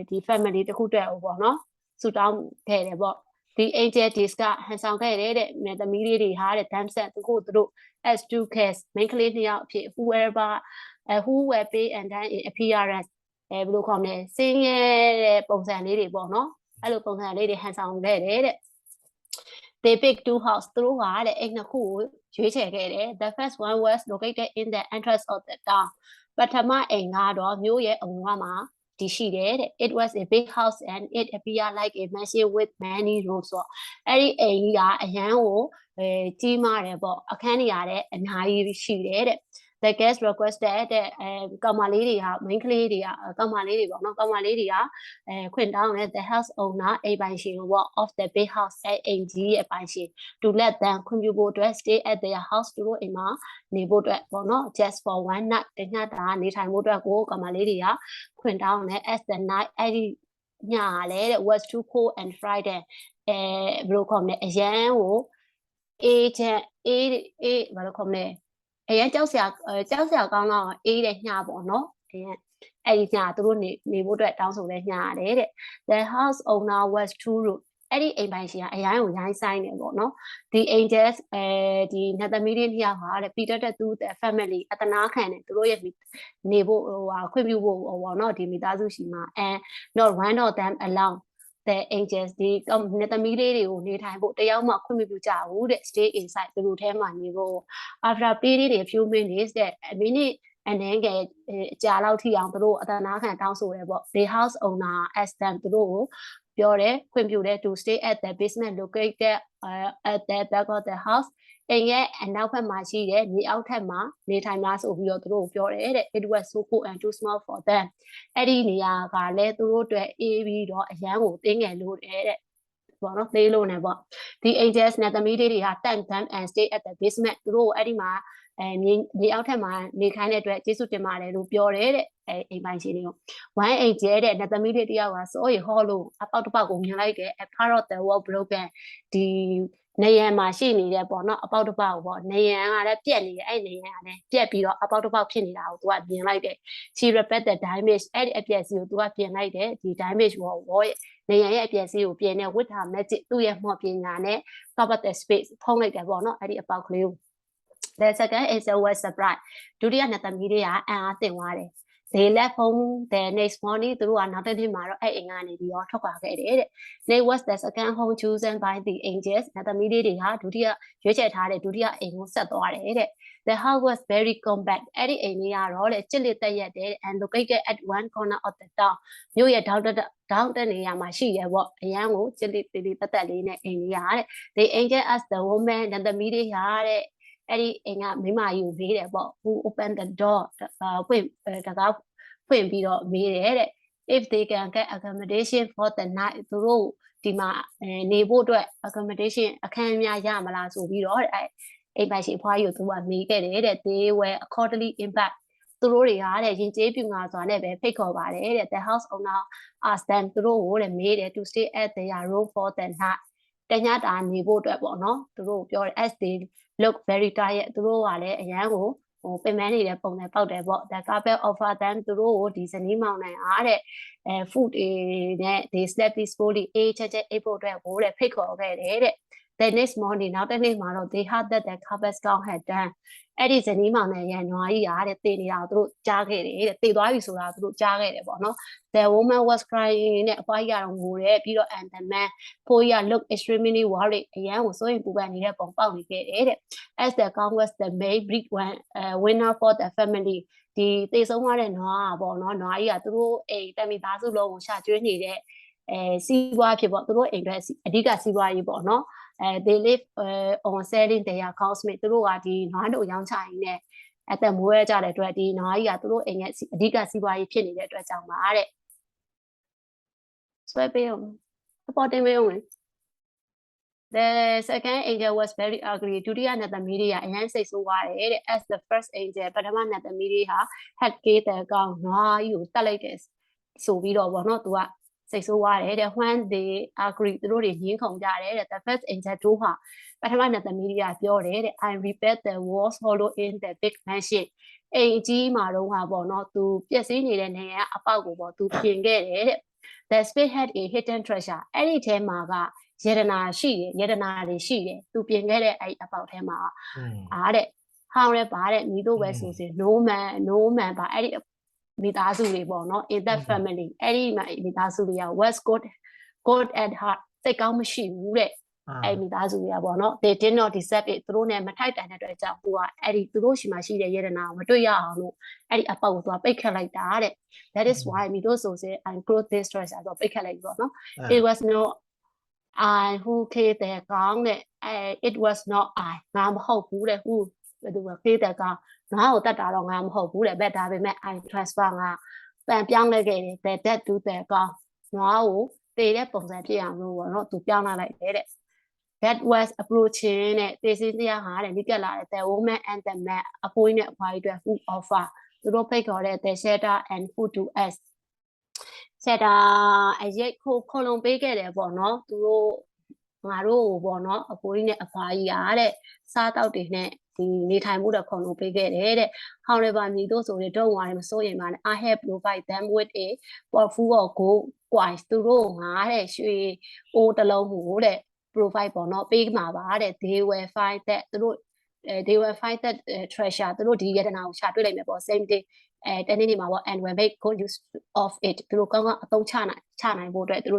ဒီ family တစ်ခုအတွက်ပေါ့နော်ဆုတောင်းခဲ့တယ်ပေါ့ဒီ angel days ကဟန်ဆောင်ခဲ့တဲ့သမီးလေးတွေဟာတဲ့ dance သူတို့ as two case မိန်းကလေးနှစ်ယောက်အဖြစ် who were pay and dine in appearance ဘယ်လိုခေါ်မလဲစင်းရဲတဲ့ပုံစံလေးတွေပေါ့နော်အဲ့လိုပုံစံလေးတွေဟန်ဆောင်ခဲ့တယ်တဲ့ they picked two house သူတို့ကတဲ့အိမ်နှစ်ခုကိုရွေးချယ်ခဲ့တယ် the first one was located in the entrance of the town ပထမအိမ်ကတော့မြို့ရဲ့အဝင်မှာတည်ရှိတယ်တဲ့ it was a big house and it appeared like a mansion with many rooms ဆိုအဲ့ဒီအိမ်ကြီးကအရန်ကိုကြီးမားတယ်ပေါ့အခန်းတွေရတဲ့အများကြီးရှိတယ်တဲ့the guest requested တဲ့ကောင်မလေးတွေကမိန်းကလေးတွေကကောင်မလေးတွေပေါ့နော်ကောင်မလေးတွေကခွင့်တောင်းတယ် the house owner အိမ်ပိုင်ရှင်ပေါ့ of the big house အိမ်ကြီးရဲ့ပိုင်ရှင် to let them ခွင့်ပြုဖို့အတွက် stay at their house သူတို့အိမ်မှာနေဖို့အတွက်ပေါ့နော် just for one night တညတာနေထိုင်ဖို့အတွက်ကိုကောင်မလေးတွေကခွင့်တောင်းတယ် as the night အဲ့ဒီညလည်း was too cold and frightened ဘယ်လိုခေါ်မလဲအရန်ကိုအေးဘာလို့ခေါ်မလဲအရင်ကြောက်စရာကောင်းတော့အေးတဲ့ညပေါ့နော်အဲ့ဒီညသူတို့နေဖို့အတွက်တောင်းဆိုတဲ့ညရတယ်တဲ့ the house owner was too rude အဲ့ဒီအိမ်ပိုင်ရှင်ကအရင်ကိုရိုင်းဆိုင်နေပေါ့နော် the angels ဒီနတ်သမီးလေးနှစ်ယောက်ဟာတဲ့ Peter တဲ့သူ the family အတနာခံတယ်သူတို့ရဲ့နေဖို့ခွင့်ပြုဖို့ပေါ့နော်ဒီမိသားစုရှိမှာ and not one of them alone the angels ဒီနတ်သမီးလေးတွေကိုနေထိုင်ဖို့တယောက်မှခွင့်မပြုကြဘူးတဲ့ stay inside သူတို့ထဲမှာနေဖို့ after playing a few minutes တဲ့အမိနစ်အနေငယ်ကြာလောက်ထိအောင်သူတို့အတနာခံတောင်းဆိုတယ်ပေါ့ the house owner asked them သူတို့ကိုပြောတယ်ခွင့်ပြုတယ် to stay at the basement located at the back of the house အိမ်ရဲ့အနောက်ဘက်မှာရှိတဲ့မြေအောက်ထပ်မှာနေထိုင်လားဆိုပြီးတော့သူတို့ပြောတယ်တဲ့ it was so cool and too small for them အဲ့ဒီနေရာကလည်းသူတို့အတွက်အေးပြီးတော့အရန်ကိုတင်းငယ်လို့တဲ့ပေါ့နော်သေးလို့နေပေါ့ဒီ angels နဲ့သမီးလေးတွေက thank them and stay at the basement သူတို့အဲ့ဒီမှာမြေအောက်ထပ်မှာနေခိုင်းတဲ့အတွက်ကျေးဇူးတင်ပါတယ်လို့ပြောတယ်တဲ့အိမ်ပိုင်ရှင်တွေကို one angel တဲ့နတ်သမီးလေးတယောက်ကစိုးရိမ်ဟောလို့အပေါက်တစ်ပေါက်ကိုမြင်လိုက်တယ် a part of the wall broken ဒီနေရန်မှာရှိနေတယ်ပေါ့နော်အပေါက်တစ်ပေါက်ပေါ့နေရန်ကလည်းပြက်နေတယ်အဲ့နေရန်ကလည်းပြက်ပြီးတော့အပေါက်တစ်ပေါက်ဖြစ်နေတာကိုသူကမြင်လိုက်တယ် she repeat the damage အဲ့ဒီအပျက်စီးကိုသူကပြင်လိုက်တယ်ဒီ damage wall ရဲ့နေရန်ရဲ့အပျက်စီးကိုပြင်တဲ့ with her magic သူ့ရဲ့မော်ပညာနဲ့ cover the space ဖုံးလိုက်တယ်ပေါ့နော်အဲ့ဒီအပေါက်ကလေးကို the second angel was surprised ဒုတိယနတ်သမီးလေးကအံ့အားသင့်သွားတယ် they left home the next morning သူတို့ကနောက်တစ်နေ့မှာတော့အဲ့အိမ်ကနေပြီးတော့ထွက်ခွာခဲ့တယ်တဲ့ they was the second home chosen by the angels နတ်သမီးလေးတွေကဒုတိယရွေးချယ်ထားတဲ့ဒုတိယအိမ်ကိုဆက်သွားတယ်တဲ့ the house was very compact အဲ့ဒီအိမ်လေးကတော့လေချစ်လက်တက်ရက်တဲ့ and located at one corner of the town မြို့ရဲ့ထောက်တဲ့နေရာမှာရှိရပေါ့အရန်ကိုချစ်လက်တက်လေးနဲ့အိမ်လေးရတဲ့ the angel asked the woman နတ်သမီးလေးရတဲ့အဲ့ဒီအိမ်ကမိမကြီးကိုမေးတယ်ပေါ့ who opened the door ဖွင့်တကားဖွင့်ပြီးတော့မေးတယ်တဲ့ if they can get accommodation for the night သူတို့ဒီမှာနေဖို့အတွက် accommodation အခန်းများရမလားဆိုပြီးတော့အိမ်ပိုင်ရှင်အဖွားကြီးကိုသူကမေးခဲ့တယ်တဲ့ they were accordingly invite သူတို့တွေကတဲ့ရင်ကျေးပြူငါစွာနဲ့ပဲဖိတ်ခေါ်ပါတယ်တဲ့ the house owner asked them သူတို့ကိုတဲ့မေးတယ် to stay at their room for the night တညတာနေဖို့အတွက်ပေါ့နော်သူတို့ပြောတယ် as they look very tired သူတို့ကလည်းအရန်ကိုပင်ပန်းနေတဲ့ပုံနဲ့ပေါက်တယ်ပေါ့ the couple offer them သူတို့ကိုဒီဇနီးမောင်နှံအားတဲ့food နဲ့ they slept peacefully အေးချက်အိပ်ဖို့အတွက်ကိုတဲ့ဖိတ်ခေါ်ခဲ့တယ်တဲ့ the next morning နောက်တစ်နေ့မှာတော့ they heard that the couple's gown had done အဲ့ဒီဇနီးမောင်နှံရဲ့နွားကြီးအားတဲ့တေနေတာကိုသူတို့ကြားခဲ့တယ်တဲ့တေသွားပြီဆိုတာသူတို့ကြားခဲ့တယ်ပေါ့နော် the woman was crying နဲ့အဖွားကြီးကတော့ငိုတယ်ပြီးတော့ and the man ဖိုးကြီးက look extremely worried အရန်ကိုစိုးရိမ်ပူပန်နေတဲ့ပုံပေါက်နေခဲ့တယ်တဲ့ as the cow was the main winner for the family ဒီတေဆုံးသွားတဲ့နွားပေါ့နော်နွားကြီးကသူတို့အိမ်တမိသားစုလုံးကိုရှာကျွေးနေတဲ့စီးပွားဖြစ်ပေါ့သူတို့အိမ်အတွက်အဓိကစီးပွားရေးပေါ့နော်they live on selling their cows meat သူတို့ကဒီနွားတို့ရောင်းချရင်းနဲ့အသက်မွေးကြတဲ့အတွက်ဒီနွားကြီးကသူတို့အိမ်ရဲ့အဓိကစီးပွားရေးဖြစ်နေတဲ့အတွက်ကြောင့်ပါတဲ့ဆွဲပေးအောင်အပေါ်တင်ပေးအောင် the second angel was very ugly ဒုတိယနတ်သမီးလေးကအရန်စိတ်ဆိုးသွားတယ်တဲ့ as the first angel ပထမနတ်သမီးလေးဟာ had killed the cow နွားကြီးကိုတတ်လိုက်တယ် ဆိုပြီးတော့ပေါ့နော်သူကစိတ်ဆိုးသွားတယ်တဲ့ when they agree သူတို့တွေညင်းခုန်ကြတယ်တဲ့ the first angel တို့ဟာပထမနဲ့သမီးတွေကပြောတယ်တဲ့ I repaired the walls hollow in the big mansion အိမ်ကြီးမှာတော့ဟာပေါ့နော်သူပျက်စီးနေတဲ့နေရာအပေါက်ကိုပေါ့သူပြင်ခဲ့တယ်တဲ့ the space had a hidden treasure အဲ့ဒီထဲမှာကယတနာရှိတယ်ယတနာတွေရှိတယ်သူပြင်ခဲ့တဲ့အဲ့အပေါက်ထဲမှာအားတဲ့ဟောင်းရဲပါတဲ့မိတို့ပဲဆိုစင် no man ပါအဲ့ဒီမိသားစုတွေပေါ့နော် in that family အဲ့ဒီမိသားစုတွေက was good at heart စိတ်ကောင်းမရှိဘူးတဲ့အဲ့မိသားစုတွေကပေါ့နော် they did not deserve it သူတို့နဲ့မထိုက်တန်တဲ့အတွက်ကြောင့်သူကအဲ့ဒီသူတို့ရှိမှရှိတဲ့ယတနာကိုမတွေ့ရအောင်လို့အဲ့ဒီအပေါက်ကိုသူကပိတ်ခတ်လိုက်တာတဲ့ that is why မိတို့ဆိုစင် I close this choice ဆိုတော့ပိတ်ခတ်လိုက်ပြီပေါ့နော် it was no I who killed the ကောင်းတဲ့ it was not I ငါမဟုတ်ဘူးတဲ့ who ဘယ်သူက kill the ကောင်းငါ့ကိုတတ်တာတော့ငါမဟုတ်ဘူးတဲ့ဘက်ဒါပေမဲ့ I transfer ငါပြန်ပြောင်းလဲခဲ့တယ် the dead to the ကောင်းငါ့ကိုတည်တဲ့ပုံစံဖြစ်အောင်လို့ပေါ့နော်သူပြောင်းလာလိုက်တယ်တဲ့ that was approaching တဲ့တေးစင်းတရားဟာတဲ့နိကလာတဲ့ the woman and the man အဖိုးနဲ့အဖွားကြီးတွေ who offer သူတို့ဖိတ်ခေါ်တဲ့ the shelter and food to us ဆက်တာအရိတ်ခိုလုံပေးခဲ့တယ်ပေါ့နော်သူတို့ငါတို့ပေါ့နော်အဖိုးကြီးနဲ့အဖွားကြီးအားတဲ့စားတောက်တွေနဲ့ဒီနေထိုင်မှုတော့ခုံလုံပေးခဲ့တယ်တဲ့ however မြည်တို့ဆိုရင် don't worry မစိုးရိမ်ပါနဲ့ I have provide them with a powerful or gold coins သူတို့ငါတဲ့ရွှေအိုးတစ်လုံးကိုတဲ့ provide ပေါ့နော်ပေးမှာပါတဲ့ they will find that သူတို့they will find that treasure သူတို့ဒီရတနာကိုရှာတွေ့လိုက်မယ်ပေါ့ same day တနေ့နေ့မှာပေါ့ and will make good use of it သူတို့ကောင်းကောင်းအသုံးချနိုင်ဖို့အတွက်သူတို့